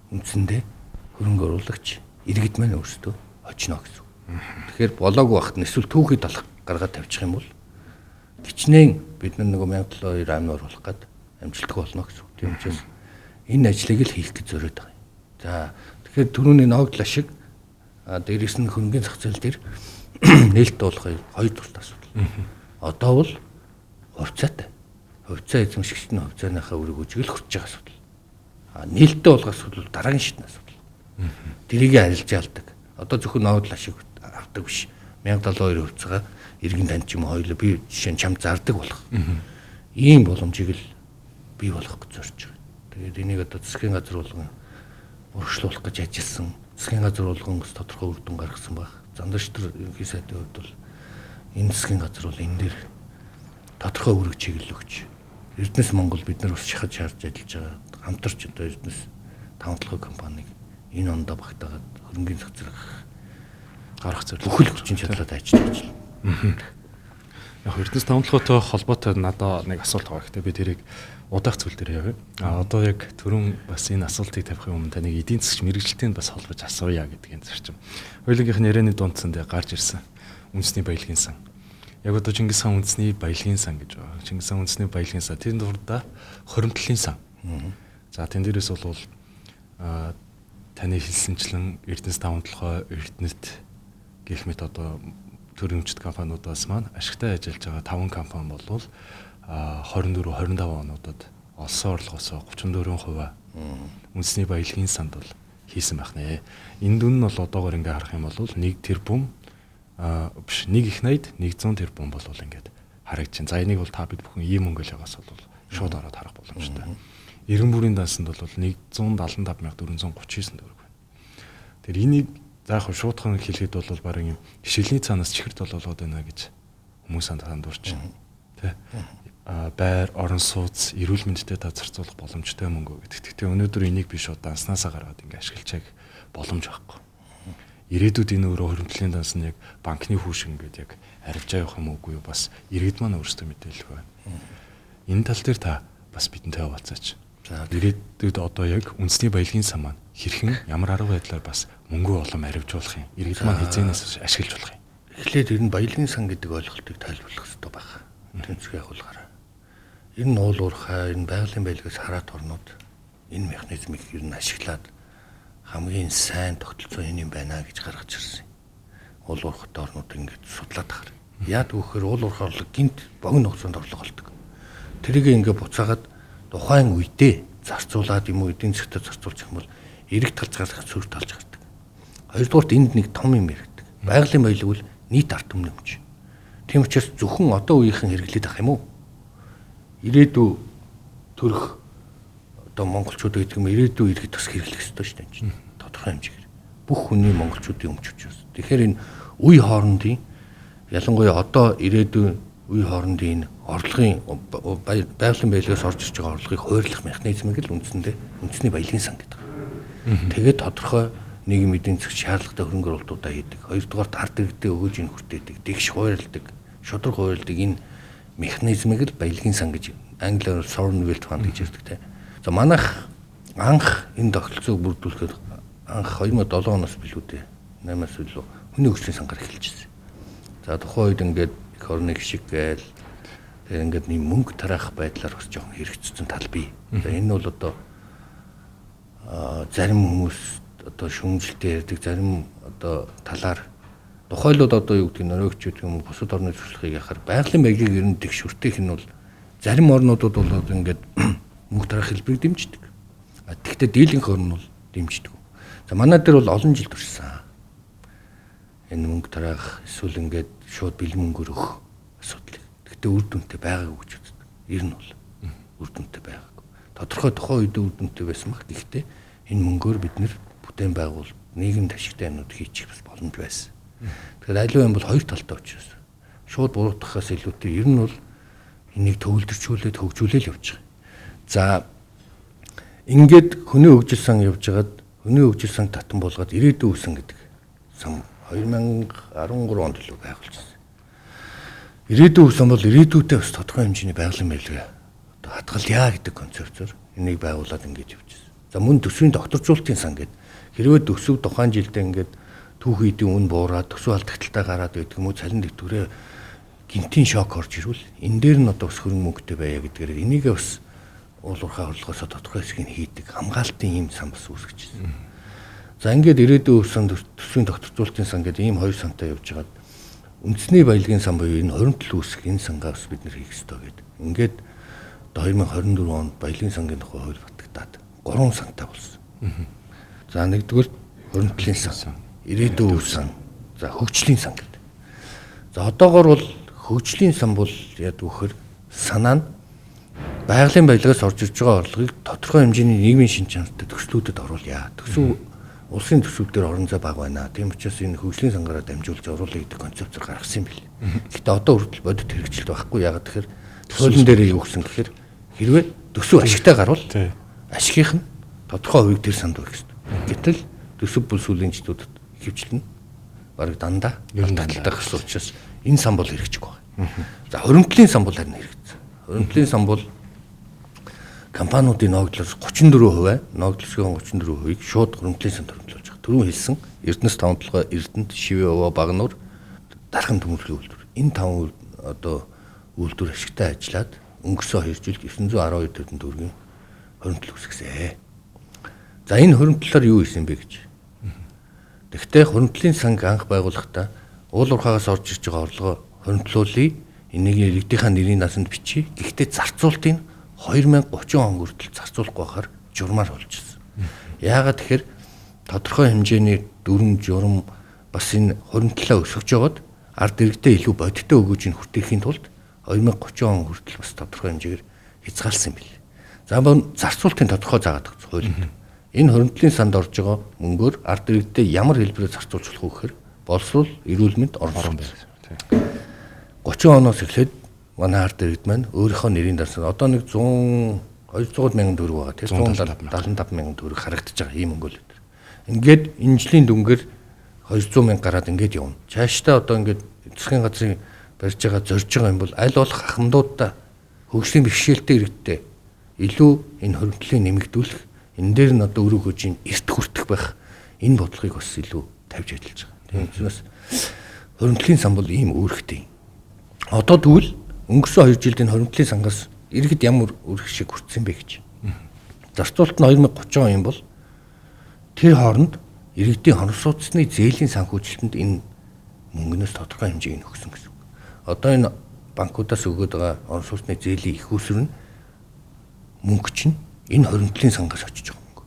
үндсэндээ хөрөнгө оруулагч иргэд маань өөрсдөө очно гэсэн. Тэгэхээр болоогүй байхад эсвэл түүхий талах гаргаад тавьчих юм бол гिचнээн бид нар нөгөө 1072 амь оруулах гээд амжилттай болно гэсэн. Тийм учраас энэ ажлыг л хийх гэж зориод байгаа юм. За тэгэхээр түрүүний ногдол ашиг дээрээс нь хөрөнгөний зах зээл дээр нээлттэй болох хоёр тустай асуудал. Одоо бол хувьцаатай. Хувьцаа эзэмшигчд нь хувьцааныхаа үрийг үжигэл хүрч байгаа асуудал. Нээлттэй болох асуудал дараагийн шатны асуудал. Тэрийг арилж яалдаг. Одоо зөвхөн ногдол ашиг авдаг биш. 1072 хувьцаагаа иргэн танд ч юм уу хоёул би жишээ нь чамд зардаг болох. Ийм боломжийг л бий болгох гэж зорж байгаа. Тэгээд энийг одоо засгийн газар болгон урагшлуулах гэж ажилласан. Засгийн газар болгон тодорхой үр дүн гаргасан баг. Зандач төр ерөнхий сайдын хувьд бол энэ засгийн газар бол энэ дээр тодорхой үүрэг чиглэл өгч Эрдэнэс Монгол бид нар бас шахаж шаарж ажиллаж байгаа. Хамтарч одоо Эрдэнэс тавталгаа компаниг энэ ондоо багтаагаад хөрөнгөний зах зээл гаргах зэрэг бүхэл хүчин чадлаар ажиллаж байна. Яг Эрдэнэс тавталгаатай холбоотой надад нэг асуулт байгаа. Гэхдээ би тэрийг удаах зүйл дээр явъя. Одоо яг түрүүн бас энэ асуултыг тавихын өмнө таныг эдийн засгийн мэрэгжилтэнд бас холбож асууя гэдгийн зарчим. Хоёулынхын ярианы дундсанд гарч ирсэн үндэсний баялагын сан. Яг одоо Чингис хаан үндэсний баялагын сан гэж байна. Чингис хаан үндэсний баялагын сан тэр дурдаа хоримтлын сан. За тэн дээрээс бол таны хэлсэнчлэн Эрдэнэс таван толгой Эрдэнэт гэх мэт одоо төрөмчт компаниудаас маань ашигтай ажиллаж байгаа 5 компани болвол 24 25 онуудад олсон орлогоосоо 34% үндэсний баялагын санд бол хийсэн байх нэ. Энэ дүн нь бол одоогоор ингээ харах юм бол 1 тэрбум биш 1 их 80 100 тэрбум бол ингээд харагдчихээн. За энийг бол та бид бүхэн ийм мөнгө л яваас бол шууд ороод харах боломжтой. Эргэн бүрийн дансанд бол 175,439 төгрөг байна. Тэр энийг заах шуудхан хэлэхэд бол барин юм шилний цаанаас чихэрд болоод байна гэж хүмүүс андуурч байна. Тэ. Байр, орон сууц, эрүүл мэндэд тазарцуулах боломжтой мөнгө гэдэг. Тэгтээ өнөөдөр энийг биш удаа данснасаа гаргаад ингээ ашиглачааг боломж байхгүй. Ирээдүйд энэ өөрөө хөрөмтлийн данс нь яг банкны хүүшин гэдэг яг арилж явах юм уугүй юу бас иргэд маань өөрсдөө мэдээлэл байна. Энэ тал дээр та бас бидэнтэй хаваалцаач. За ирээдүйд одоо яг үндэсний баялагын сан маань хэрхэн ямар арга байдлаар бас мөнгө олон арвижуулах юм. Иргэд маань хязгаарнаас ашиглаж болох юм. Эхлээд ер нь баялагын сан гэдэг ойлголтыг тайлбарлах хэрэгтэй байна. Тэнцвэрээ явуулгаарай. Энэ нь уул уурхай, энэ байгалийн баялагаас хараад орнууд энэ механизмыг ер нь ашиглаад хамгийн сайн тогтолцоо энэ юм байна гэж гаргаж ирсэн. Уул уурхайтай орнууд ингэж судлаад тахаар. Яад гэхээр уул уурхай орлого гинт богино хугацаанд орлого олдог. Тэрийг ингээ буцаагаад тухайн үедээ зарцуулаад юм уу эдийн засгт зарцуулж юм бол эрэг талж гарах сүр талж гардаг. Хоёрдугаарт энд нэг том юм яригдаг. Байгалийн баялаг бол нийт ард түмний өмч. Тийм учраас зөвхөн одоо үеийнхэн хэрэглээд ах юм уу? Ирээдүй төрөх одоо монголчууд гэдэг юм ирээдүй иргэд бас хэрэглэх ёстой шүү дээ. Тодорхой хэмжээгээр. Бүх хүний монголчуудын өмч учраас. Тэгэхээр энэ үе хоорондын ялангуяа одоо ирээдүй үе хоорондын энэ орлогын байгалийн баялагаас орж ирж байгаа орлогыг хойрлох механизмыг л үндэсний баялагын сан гэдэг. Тэгээд тодорхой нийгэм эдийн засгийн шаардлагатай хөрөнгө оруулалтуудаа хийдэг. Хоёрдугаар ард иргэдэд өгөөж ин хүртээдэг, дэгш хойролдог, шудраг хойролдог энэ механизмыг л баялагын сан гэж англиар sovereign wealth fund гэж ярьдаг те. За манайх анх энэ тогтолцоог бүрдүүлэхэд анх 2007 оноос билүү дээ. 8-аас илүү хүний хөгжлийн сангаар эхэлчихсэн. За тухайн үед ингээд эх орны гişиг гээл ингээд нэг мөнгө тараах байдлаар бас жоохон хэрэгжсэн тал бий. За энэ нь бол одоо зарим хүмүүс одоо шүүмжлэлтэй ярьдаг, зарим одоо талаар тухайлууд одоо юу гэдэг нь нөрөөгчүүд юм бусад орны зөвлөхийг яхаар байгалийн баялагийг ер нь тэгшүртэйх нь бол зарим орнуудад бол ингээд мөнгө тараах хэлбэрийг дэмждэг. Тэгэхдээ дийлэнх орн нь бол дэмждэг. За манай дээр бол олон жил туршсан. Энэ мөнгө тараах эсвэл ингээд шууд бэлэн мөнгөөр өгөх асуудлыг. Тэгэхдээ үр дүнтэй байгаагүй гэж үздэг. Ер нь бол үр дүнтэй байгаагүй. Тодорхой тухайн үед үр дүнтэй байсан баг. Гэхдээ энэ мөнгөөр бид нэр бүтээн байгуул нийгэм ашигтай юмнууд хийчих бас боломж байсан. Тэгэхээр аливаа юм бол хоёр талтай учраас шууд буруутгахаас илүүтэй ер нь бол энийг төвлөрчүүлээд хөгжүүлэл явж байгаа. За ингээд хүний хөгжил сан явж хагаад хүний хөгжил сан татан болгоод ирээдүйн үсэн гэдэг сан 2013 онд л байгуулжсэн. Ирээдүйн үсэн бол ирээдүйдээ бас тодорхой хэмжээний байгалийн баялаг одоо хадгалъя гэдэг концепцоор энийг байгуулад ингэж явжсэн. За мөн төсвийн докторжуулалтын сан гэдэг хэрвээ төсөв тухайн жилдээ ингээд түүхийдийн үн буураад төсөв алдагталтай гараад байдаг юм уу цалин дэвтгэрээ гинтийн шок орж ирвэл энэ дээр нь одоо бас хөрөнгө мөнгөтэй байя гэдгээр энийгээ бас уул уурхай орлогоос тодорхой хэсгийг хийдэг хамгаалтын юм сан бас үүсгэжсэн. За ингээд ирээдүйн үсэн төсвийн докторжуулалтын сан гэдэг ийм хоёр сантай явж байгаад үндэсний баялагын сан буюу энэ хоримтлал үүсгэх энэ сангаа бас бид нэр хийх ёстой гэдэг. Ингээд одоо 2024 онд баялагын сангийн тухай хууль батгагдаад 3 сантай болсон. За нэгдүгээр хоримтлалын сан, ирээдүйн үе сан, за хөгжлийн сан гэдэг. За одоогоор бол хөгжлийн сан бол яд вөхөр санаа нь байгалийн баялагаас орж ирж байгаа орлогыг тодорхой хэмжээний нийгмийн шин чанартай төслүүдэд оруулъя. Төсөв улсын төсвүүдээр орон зай бага байна. Тийм учраас энэ хөгжлийн сангаараа дамжуулж оруулъя гэдэг концепцээр гаргасан юм бэл. Гэхдээ одоо хүртэл бодит хэрэгжилт байхгүй. Ягаад тэгэхээр хуулийн дээр юу гэсэн гэхээр хэрвээ төсөв ашигтай гарвал ашигийнх нь тодорхой хувийг тэр санд өгөх ёстой. Гэтэл төсөв бүл сүлийн жилүүдэд хөвчлэн бараг дандаа алдагдaltaй гэсэн учраас энэ сан бол хэрэгжихгүй байна. За хоримтлын сан бол харин хэрэгжсэн. Хоримтлын сан бол компаниудын ногдлоос 34%, ногдлосгийн 34%-ийг шууд хоримтлын санд хөрөнгөлүүлж байгаа. Түрүүн хэлсэн Эрдэнэс таван толгой Эрдэнэт, Шивээ, Багнуур дархан төмөрлөгийн үйлдвэр. Энэ 5 одоо үйлдвэр ашигтай ажиллаад өнгөрсөн 2 жилд 912 тэрбум төгрөгийн хоригдлол үүсгэсэн. За энэ хоригдлолоор юу хийсэн бэ гэж. Тэгвэл хоригдлын санг анх байгуулахдаа уул уурхаагаас орж ирж байгаа орлогоо хоригдлуулъя. Энийг иргэдийнхаа нэрийн насанд бичиж. Гэхдээ зарцуултыг 2030 он хүртэл зарцуулахгүй байхаар журмаар болчихсон. Яагаад тэгэхээр тодорхой хэмжээний дүрм журам бас энэ хоригдлоо өсгөж жагаад ард иргэдэд илүү бодиттой өгөөжийг хүртэхийн тулд 2030 он хүртэл бас тодорхой хэмжээгээр хязгаарласан юм билээ. За мөн зарцуултын тодорхой заагаад өгсөн хуулинд. Энэ хоригдлын санд орж байгаа мөнгөөр ард иргэдэд ямар хэлбэрээр зарцуулж болох вэ гэхээр боловсрол, эрүүл мэнд, орон сууц. 30 оноос эхлээд манай ард иргэд маань өөрийнхөө нэрийн дарсаар одоо нэг 200 мянган төгрөг байгаа тийм 175 мянган төгрөг харагдаж байгаа ийм мөнгө л өдөр. Ингээд энэ жилийн дүнгээр 200 мянга гараад ингээд явна. Цаашдаа одоо ингээд засгийн газрын барьж байгаа зорж байгаа юм бол аль болох ахмадуудаа хөгжлийн бэрхшээлтэй иргэдтэй илүү энэ хоригдлыг нэмэгдүүлэх энэ дээр нь одоо өрөө хожийн эрт хүртэх байх энэ бодлогыг бас илүү тавьж ажиллаж байгаа. Тийм учраас хоригдлын сан бол ийм үүрэгтэй. Одоо тэгвэл өнгөрсөн 2 жилийн хоригдлын сангаас иргэд ямар үрэх шиг хүрсэн бэ гэж. Зарцуулт нь 2030 он юм бол тэр хооронд иргэдийн хорон сууцны зээлийн санхүүжилтэнд энэ мөнгнөөс тодорхой хэмжээг өгсөн гэсэн үг. Одоо энэ банкудаас өгөөд байгаа орон сууцны зээлийн их усүр нь мөнгө чинь энэ хоригдлын сангаас очиж байгаа мөнгө.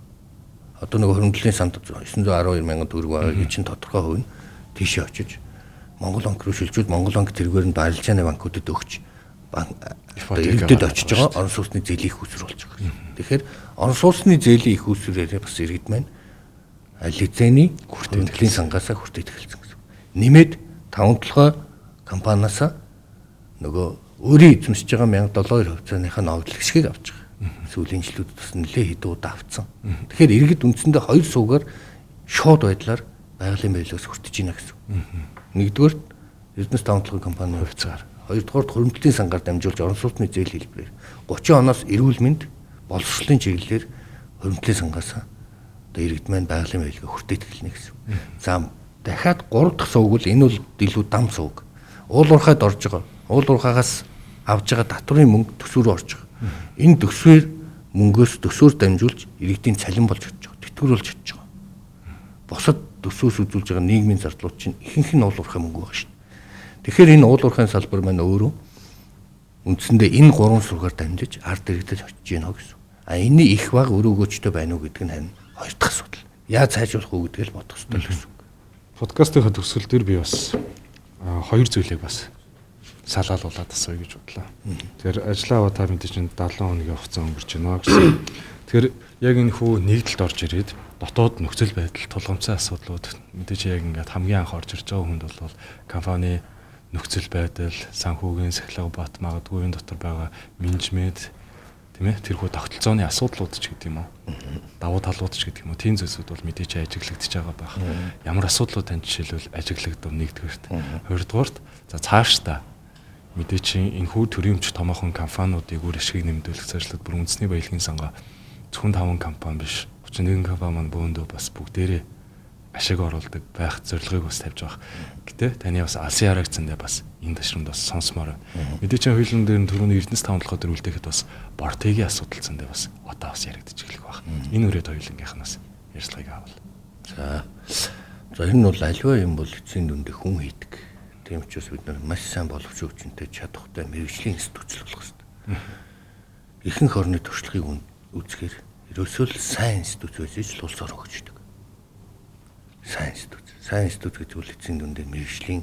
Одоо нэг хоригдлын санд 912 мянган төгрөг байгаа чинь тодорхой хувь нь тийшээ очиж Монгол банк руу шилжүүлж Монгол банк тэргээр нь барилжааны банкудад өгч иргэдэд очиж байгаа орон сууцны зээлийн их усүр болж байгаа. Тэгэхээр орон сууцны зээлийн их усүрээр бас иргэд маань аль хэзээний хүртэтгэлийн сангаасаа хүртээд эхэлсэн гэсэн. Нэмээд 5-7 компаниасаа нөгөө өөрийн эзэмшиж байгаа 1072 хувьцааныхаа ногдлол хэсгийг авч байгаа. Сүүлийн жилүүд бас нэлээд хэдэн удаа авцсан. Тэгэхээр иргэд үндсэндээ 2 суугаар шууд байдлаар байгалийн байдлаас хүртэж байна гэсэн. Нэгдүгээр Эрдэнэс 5-7 компанийн хувьцаагаар, хоёрдугаар хөрөмтлийн сангаар дамжуулж орон сууцны зээл хэлбэрээр 30 оноос эрүүл мэнд боловсролын чиглэлээр хөрөмтлийн сангаас одоо иргэд маань байгалийн байдлыг хүртээд эхэлнэ гэсэн. За дахиад 3 дахь сувг бол энэ бол илүү дам сувг. Уул уурхайд орж байгаа. Уул уурхаагаас авж байгаа татврын мөнгө төсвөр рүү орж байгаа. Энэ төсвөр мөнгөөс төсвөр дамжуулж иргэдийн цалин болж чадж байгаа. Тэтгэвэр болж чадж байгаа. Босод төсвөөс үзүүлж байгаа нийгмийн зардлууд чинь ихэнх нь уул уурхай мөнгө байгаа шин. Тэгэхээр энэ уул уурхайн салбар маань өөрөө үндсэндээ энэ 3 сургаар дамжиж ард иргэдэд очиж гинэ гэсэн. А энэний их баг өрөөгөөчтэй байна уу гэдэг нь харин хоёр дахь асуудал. Яаж сайжруулах уу гэдгийг л бодох хэрэгтэй л гэсэн. Подкастын төгсгөл дээр би бас хоёр зүйлийг бас салаалуулаад асууя гэж бодлоо. Тэгэхээр ажлаа аваа та мэдээж 70 хоногийн хугацаа өнгөрч байна гэсэн. Тэгэхээр яг энэ хүү нэгдэлд орж ирээд дотоод нөхцөл байдал тулгамцсан асуудлууд мэдээж яг ингээд хамгийн анх орж ирж байгаа хүнд бол компани нөхцөл байдал, санхүүгийн сахилга бат магадгүй энэ дотор байгаа менежмент тийм ээ тэрхүү тогтолцооны асуудлууд ч гэдэг юм уу. Давуу талууд ч гэдэг юм уу. Тийм зүйлсүүд бол мэдээж ажиглагдчихж байгаа байх. Ямар асуудлууд тань жишээлбэл ажиглагдав нэгдүгээрт. Хоёрдугаарт за цаашдаа мэдээж энэ хүү төрийн өмч томоохон компаниудыг үр ашгийг нэмэгдүүлэх зорилгод бүр үндэсний баялагын сангаа зөвхөн 5 компани биш 31 компани маань бөөндөө бас бүгдээрээ ашиг оруулдаг байх зорилгыг бас тавьж байгаа. Гэтэ таны бас алсын харагцсандаа бас энэ ташрамд бас сонсомоор байна. Мэдээж хуулийн дээр түрүүний Эрдэнэс 5-7 дээр үлдээхэд бас бортгийн асуудалцсандаа бас одоо бас яригдчих эхлэх баг. Энэ үрээд хуулингийнхнаас ярьцлагыг авал. За энэ нь бол аливаа юм бол эцсийн дүндээ хүн хийдэг. Тийм ч бас бид нар маш сайн боловсруулалттай чадахтай мэрэгжлийн институцэл болох хэрэгтэй. Ихэнх орны туршлагыг үзэхээр ерөөсөө л сайн институц байж л улс орон хөгждөг. Сайн институт гэдэг бол эцсийн дүндээ мэрэгжлийн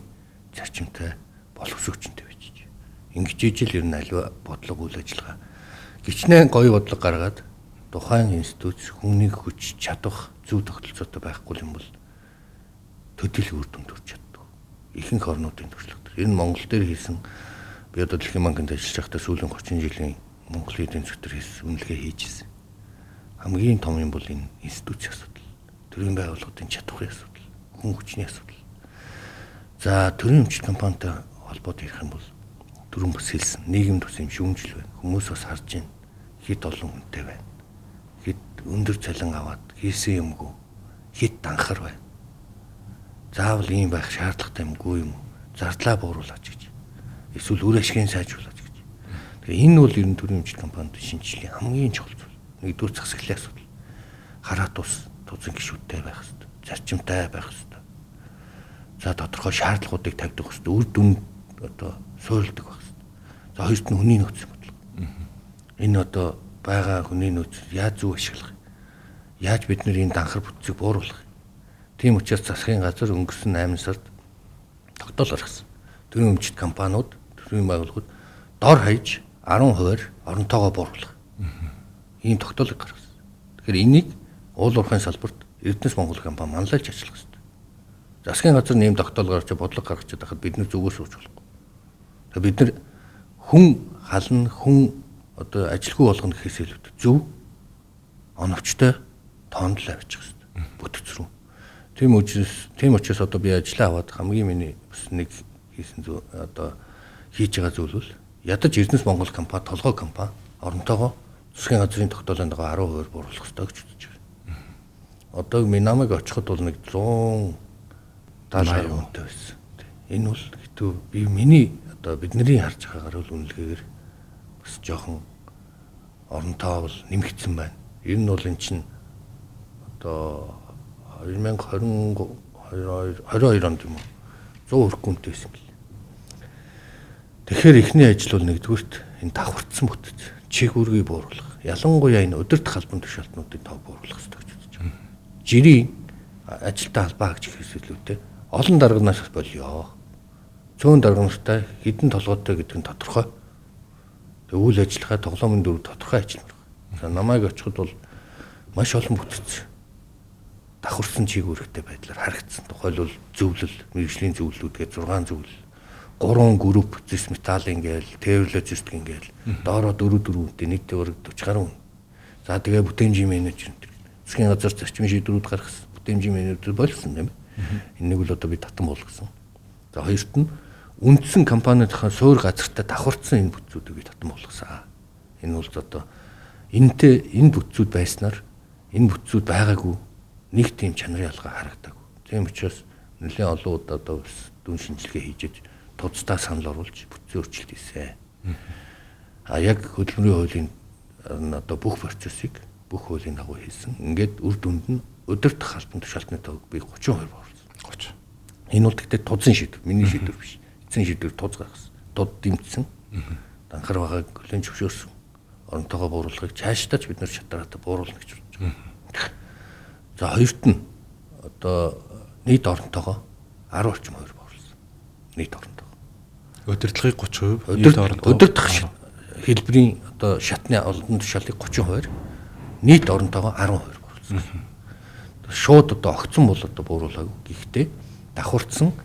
зарчимтай боловсруулалттай байж. Ингэж ижил ер нь аливаа бодлого үйл ажиллагаа гичнээн гоё бодлого гаргаад тухайн институт хүмүүний хүч чадах зөв тогтолцоотой байхгүй юм бол төдийлөх үр дүнд хүрч чаддаг. Ихэнх орнуудын туршлага. Энэ Монгол дээр хийсэн би одоо Дэлхийн банкнд ажиллаж байхдаа сүүлийн 30 жилийн Монголын эдийн засгийн хийсэн үнэлгээ хийжсэн. Хамгийн том юм бол энэ институцийн асуудал. Төрийн байгууллагын чадварын асуудал, хүн хүчний асуудал. За төрийн өмчт компанитай холбоод ярих юм бол түрүүн бас хэлсэн нийгэм тус юм шүүмжил байна. Хүмүүс бас харж байна. Хэд олон хүнтэй байна. Хэд өндөр цалин аваад хийсэн юмгүй. Хэд данхар байна. Заавал ийм байх шаардлагатай юмгүй юм. Зардлаа бууруулаач гэж. Эсвэл үр ашгийг сайжруулах гэж. Тэгэхээр энэ бол ер нь төрийн өмчит компаниуд шинжилгээ хамгийн чухал зүйл. Нэгдүгээр засаглалын асуудал. Хараат ус тузан гишүүдтэй байх хэрэгтэй. Зарчимтай байх хэрэгтэй. За тодорхой шаардлагуудыг тавьдаг хэрэгтэй. Үр дүн одоо суурилдаг байх хэрэгтэй. За хоёрт нь хүний нөөцийн бодлого. Энэ одоо байгаа хүний нөөцийг яаж зөв ашиглах вэ? Яаж бид энэ данхар бүтцийг бууруулах вэ? Тийм учраас засгийн газар өнгөрсөн 8 сард тогтоол гаргасан. Төрийн өмчит компаниуд, төрийн байгууллагууд дор хаяж 10% оронтойгоо бууруулах. Ийм тогтоолыг гаргасан. Тэгэхээр энийг уул уурхайн салбарт Эрдэнэс Монгол компани манлайлж ажиллах хэрэгтэй. Засгийн газар нэм тогтоол гаргаж бодлого гаргаж байхад бид нар зүгээр сууж болохгүй. Тэгэхээр бид нар хүн хална, хүн одоо ажилгүй болгоно гэхээс илүүтэй зөв оновчтой тоонд л авчих хэрэгтэй. Бүтц рүү. Тийм учраас одоо би ажиллаа аваад хамгийн миний бас нэг хийсэн зүйл одоо хийж байгаа зүйл бол ядаж Эрдэнэс Монгол компани, толгой компани оронтойгоо засгийн газрын тогтоолонд байгаа 10% бууруулах хэрэгтэй гэж үзэж байна. Одоо намайг очиход бол нэг 170 хүнтэй байсан. Энэ бол хэвээ би миний одоо бидний харж байгаагаар бол үнэлгээгээр бас жоохон оронтой бол нэмэгдсэн байна. Ер нь бол эн чинь одоо 2022 онд юм уу 100 хүрэх гүнтэй байсан гэл. Тэгэхээр эхний ажил бол нэгдүгürt энэ давхарцсан бүтэц чиг үүргийг бууруулах. Ялангуяа энэ удирдах албан тушаалтнуудыг тав бууруулах хэрэгтэй гэж үзэж байна. Жирийн ажилтай холбоо хаагч ихээс илүүтэй олон дарганаас болио. Цөөн дарганастай хідэн толгойтой гэдэг нь тодорхой. Тэг үйл ажиллагаа тоглоомын дүр тодорхой ажиллана. За намайг очиход бол маш олон бүтэц давхарсан чиг үүрэгтэй байдлаар харагдсан. Тухайлбал зөвлөл, мэргэжлийн зөвлөлүүд гээд 6 зөвлөл, 3 групп зис металлын гээл, тээвэрлэжистик ингээл, доороо 4-4-тэй нийтдээ өрг 40 гаруй хүн. За тэгээ бүтээмжийн менежмент, засгийн газар зарчмын шийдвэрүүд гаргасан. Бүтээмжийн менежмент болсон юм. Энийг бол одоо би татан болгосон. За хоёрт нь үндсэн компаниудын суурь газартай давхарцсан энэ бүтцүүдийг би татан болгосон. Энэ бол одоо энэ бүтцүүд байснаар энэ бүтцүүд байгаагүй нэг тийм чанарын ялгаа харагдаагүй. Тийм учраас нэлээд олон удаа одоо дүн шинжилгээ хийж тусдаа санал оруулж бүтцийн өөрчлөлт хийсэн. Яг хөдөлмөрийн хуулийн одоо бүх процессыг бүх хуулийн дагуу хийсэн. Ингээд үр дүнд нь удирдах албан тушаалтны төвөг би 30% оруулсан. 30. Энэ бол гэхдээ тузан шийдвэр, миний шийдвэр биш. Эцсийн шийдвэр туз гаргасан. Дуд дэмжсэн. Данхар багааг хүлээн зөвшөөрсөн. Оронтойгоо бууруулахыг цаашдаа ч бид нар шатараатай бууруулна гэж бодож байгаа. За хоёрт нь одоо нийт оронтойгоо 10 орчим хувь бууруулсан. Нийт оронтойгоо. Удирдлагыг 30%, удирдах хэлбэрийн одоо шатны олонтын тушаалыг 30%, нийт оронтойгоо 10% бууруулсан. Шууд одоо огцон бол одоо бууруулаагүй. Гэхдээ давхарцсан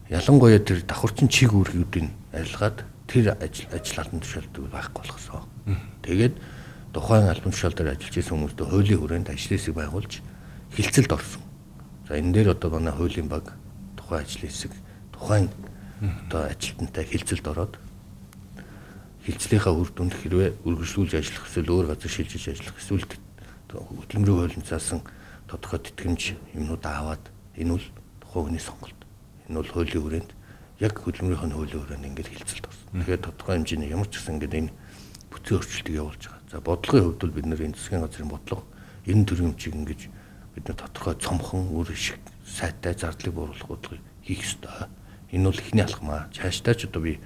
ялангуяа тэр давхарцсан чиг үүргүүдийн арилгаад тэр ажил албан тушаалтыг байхгүй болгосон. Тэгээд тухайн албан тушаал дээр ажиллаж исэн хүмүүстээ хуулийн хүрээнд ажил хэсэг байгуулж хилцэлд орсон. За энэ дээр одоо манай хуулийн баг тухайн ажил хэсэг тухайн одоо ажилтнтай хилцэлд ороод хилцлийнхаа үр дүнд хэрвээ үргэлжлүүлж ажиллах эсвэл өөр газар шилжиж ажиллах эсвэл хөдөлмөрийн хуулийн заасан тодорхой тэтгэмж юмнуудаа аваад энэ бол тухайн хүний сонголт. Энэ бол хуулийн хүрээнд яг хөдөлмөрийн хуулийн хүрээнд ингээд хилцэлд орсон. Тэгэхээр тодорхой хэмжээний ямар ч гэсэн ингээд энэ бүтцийн өөрчлөлтийг явуулж байгаа. За бодлогын хувьд бол бид нэр энэ засгийн газрын бодлого 90 төрлийн чиг ингэж бид нар тодорхой цомхон үр шиг сайтай зардлыг бууруулах бодлогыг хийх ёстой. Энэ бол ихний алхмаа. Цаашдаа ч одоо би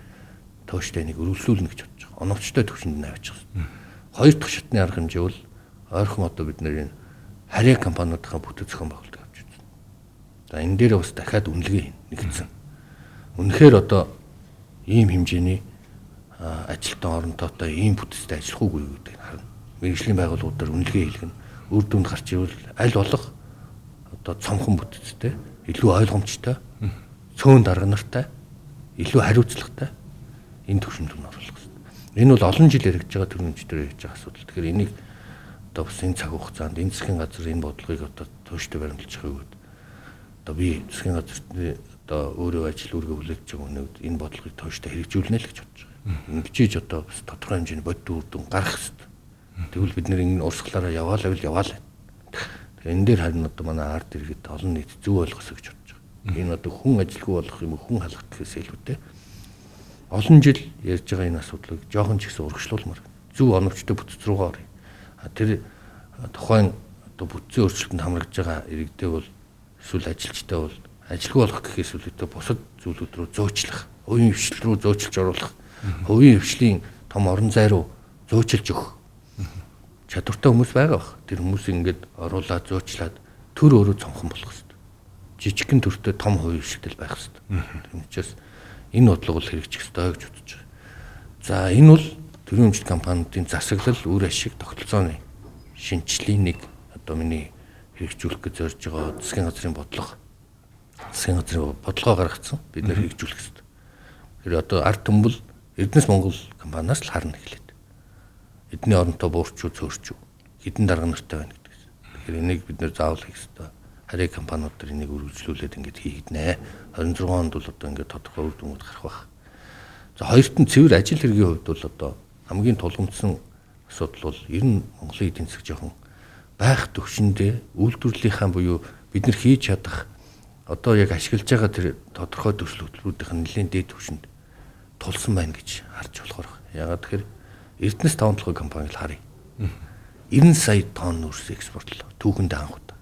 тууштай нэг өргөжлүүлнэ гэж бодож байгаа. Оновчтой төвшөнд навчих ёстой. Хоёр дахь шатны арга хэмжээ бол ойрхон одоо бид нэр энэ харьяа компаниудынхаа бүтэц зохион байгуулалтыг авч үзсэн. За энэ дээр бас дахиад үнэлгээ нэгдсэн. Үнэхээр одоо ийм хэмжээний ажилтан оронтойтой ийм бүтэцтэй ажиллах уугүй гэдэг харна. Мэргэжлийн байгууллагуудаар үнэлгээ хийлгэн үр дүнд гарч ивэл аль болох одоо цомхон бүтэцтэй, илүү ойлгомжтой, цөөн дарга нартай, илүү хариуцлагатай энэ төвшөнд нь оруулах хэрэгтэй. Энэ бол олон жил яригдж байгаа төрийн өмчтөр ярьж байгаа асуудал. Тэгэхээр энийг одоо бас энэ цаг хугацаанд энэ засгийн газар энэ бодлогыг одоо тууштай баримталж байгаа үед одоо би засгийн газарт одоо өөрөө ажил үүргээ хүлээж байгаа өнөөд энэ бодлогыг тууштай хэрэгжүүлнэ л гэж бодож байгаа. Ингэжиж одоо бас тодорхой хэмжээний бодит үр дүн гарах хэрэгтэй. Тэгвэл бид нэр энэ урсгалаараа яваалаа. Тэгэхээр энэ дээр харин одоо манай ард иргэд олон нийт зөв ойлгосоо гэж бодож байгаа. Энэ одоо хүн ажилгүй болох юм уу, хүн халах гэхээс илүүтэй олон жил ярьж байгаа энэ асуудлыг жоохон ч ихсэн урагшлуулмаар зөв оновчтой бүтц рүүгээ орё. Тэр тухайн одоо бүтцийн өөрчлөлтөнд хамрагдж байгаа иргэдээ бол эсвэл ажилчтай бол ажилгүй болох гэхээс үлдээ бусад зүйлүүд рүү зөөчлөх, хувийн хвшил рүү зөөчилж оруулах, хувийн хвшлийн том орон зай руу зөөчилж өгөх чадвартай хүмүүс байгаа бах. Тэр хүмүүс ингээд оруулаад зөөчлаад төр өөрөө цонхон болох хэрэгтэй. Жижигхэн төртэй том хувийн хвшилтэй байх хэрэгтэй. Тийм учраас энэ бодлого бол хэрэгжих ёстой гэж бодож байгаа. За энэ бол төрийн өмчт компаниудын засаглал, үр ашиг, тогтолцооны шинжлэлийн нэг одоо миний хэрэгжүүлэх гэж зорж байгаа засгийн газрын бодлого. Засгийн газрын бодлогоо гаргацсан. Бид нэр хэрэгжүүлэх ёстой. Тэр одоо ард түмбэл Эрдэнэс Монгол компаниас л харна эхлэв. Эдний оронтой буурчуу цөөрчүү хідэн дарга нартай байна гэдэгс. Тэгэхээр энийг бид нэр заавал хийх ёстой. Харин компаниуд төр энийг үргэлжлүүлээд ингэж хийгднэ. 26 онд бол одоо ингэ тодорхой үр дүнүүд гарах байх. За хоёрт нь цэвэр ажил хэргийн хувьд бол одоо хамгийн тулгымдсан асуудал бол ер нь Монголын эдийн засаг жоохон байх төвшөндөө үйлдвэрлэлийнхаа буюу бид нар хийж чадах одоо яг ашиглаж байгаа тэр тодорхой төсөл хөтөлбөрүүдийн нэлийн дээд төвшөнд тулсан байна гэж харж болохоор. Ягаад тэгэхээр Эрдэнэс таван толгой компани л харъя. 90 сая тонн нүүрс экспортлоо түүхэндээ анх удаа.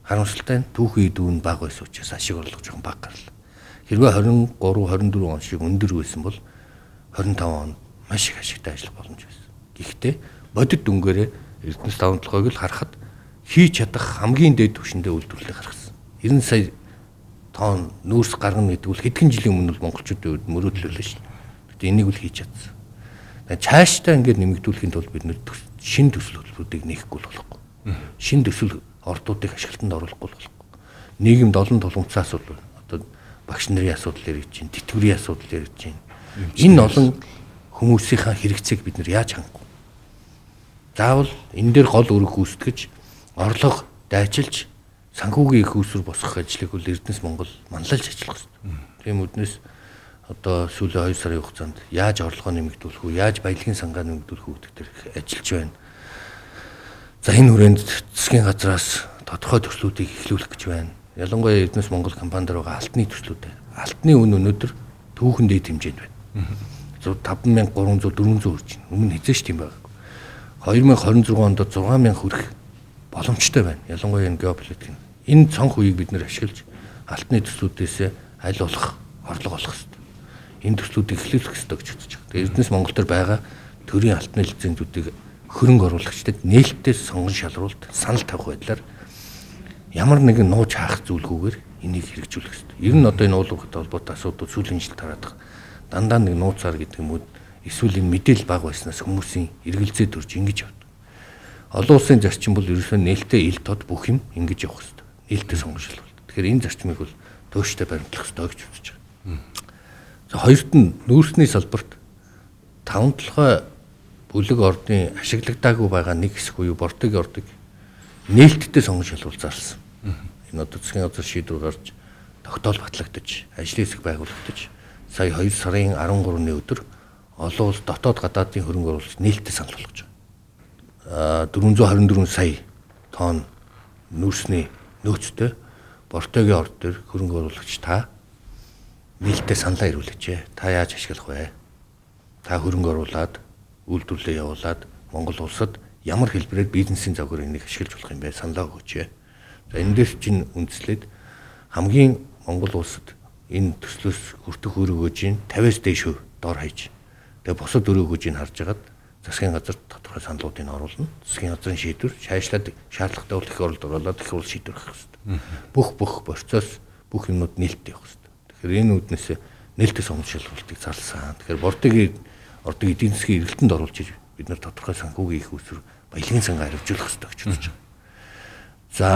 Харамсалтай нь түүхийн дүүн бага байсан учраас ашиг орлого жоохон бага гарлаа. Хэрвээ 23, 24 он шиг өндөр байсан бол 25 он маш их ашигтай ажиллах боломж байсан. Гэхдээ бодит дүнгээрээ Эрдэнэс таван толгойг л харахад хийж чадах хамгийн дээд түвшиндээ үйлдвэрлэлийг гаргасан. 90 сая тонн нүүрс гаргана гэдэг бол хэдхэн жилийн өмнө монголчуудын үед мөрөөдлөлөө шин. Гэтэ энийг л хийж чадсан. Цаашдаа ингээд нэмэгдүүлэхийн тулд бид нэр шин төсөл хөтөлбөрүүдийг нээхгүй болохгүй. Шин төсөл ордуудыг ашиглалтанд оруулахгүй болохгүй. Нийгэмд олон тулгымцсан асуудал байна. Одоо багш нарын асуудал яригдж байна, тэтгэврийн асуудал яригдж байна. Энэ олон хүмүүсийнхаа хэрэгцээг бид нар яаж хангах вэ? Заавал энэ дээр гол үүрэг гүйцэтгэж орлого дайчилж санхүүгийн их үүсвэр босгох ажлыг бол Эрдэнэс Монгол манлайлж ажиллах хэрэгтэй. Тийм үднэс одоо сүүлийн 2 сарын хугацаанд яаж орлогоо нэмэгдүүлэх үү, яаж баялагын сангаа нэмэгдүүлэх үү гэдэг дээр ажиллаж байна. За энэ хүрээнд засгийн газраас тодорхой төслүүдийг эхлүүлэх гэж байна. Ялангуяа Эрдэнэс Монгол компанид байгаа алтны төслүүд. Алтны үн өнөөдөр түүхэн дээд хэмжээнд байна. 5300 400 хүрч байна. Өмнө хэзээч тийм байгаагүй. 2026 онд 6000 хүрэх боломжтой байна. Ялангуяа энэ геополитик. Энэ цонх үеийг бид нэр ашиглаж алтны төслүүдээс аль болох орлого олох хэрэгтэй. Энэ төслүүдийг эхлүүлэх хэрэгтэй гэж үзэж байгаа. Тэгээд Эрдэнэс Монгол төр байгаа төрийн алтны лицензүүдийг хөрөнгө оруулагчдад нээлттэй сонгон шалруулалт санал тавих байдлаар ямар нэгэн нууж хаах зүйлгүйгээр энийг хэрэгжүүлэх хэрэгтэй. Ер нь одоо энэ уулуурхтай холбоотой асуудал сүүлийн жил тараад байгаа. Дандаа нэг нууцаар гэдэг юм уу эсвэл энэ мэдээлэл бага байснаас хүмүүсийн эргэлзээ төрж ингэж явдаг. Олон улсын зарчим бол ерөөсөө нээлттэй ил тод бүх юм ингэж явах хэрэгтэй. Нээлттэй сонгон шалруулалт. Тэгэхээр энэ зарчмыг бол тууштай баримтлах хэрэгтэй гэж үзэж байгаа. За хоёрт нь нүүрсний салбарт таван толгой бүлэг ордын ашиглагдаагүй байгаа нэг хэсэг буюу бортыг ордог нээлттэй сонгон шалруулалт зарласан. Энэ одоо засгийн газар шийдвэр гарч тогтоол батлагдаж, ажлын хэсэг байгуулагдаж сая 2 сарын 13-ны өдөр олон улс дотоод гадаадын хөрөнгө оруулагч нээлттэй санал болгож байгаа. 424 сая тонн нүүрсний нөөцтэй бортогийн орд дээр хөрөнгө оруулагч та нээлттэй саналаа ирүүлээч. Та яаж ашиглах вэ? Та хөрөнгө оруулаад үйлдвэрлэлээ явуулаад Монгол улсад ямар хэлбэрээр бизнесийн загвар энийг ашиглаж болох юм бэ? Саналаа өгөөч. За энэ дээр чинь үндэслээд хамгийн Монгол улсад энэ төслөөс хүртэх өрөөгөөжийн 50-аас дээш дор хаяж. Тэгээ босод өрөөгөөжийг харж агаад засгийн газар тодорхой саналуудыг оруулна. Засгийн газрын шийдвэр шаашлаад шаардлагатай бол их оролд оруулаад их уул шийдвэр гаргах хэрэгтэй. Бүх борцоос бүх юмнууд нээлттэй явах хэрэгтэй. Тэгэхээр энэ үүднээс нээлттэй сонгон шалгуултыг зарласан. Тэгэхээр бортыг эдийн засгийн эргэлтэнд оруулж бид нар тодорхой санхүүгийн их үүсвэр баялагын сангаа хариуцуулах хэрэгтэй гэж бодож байна. За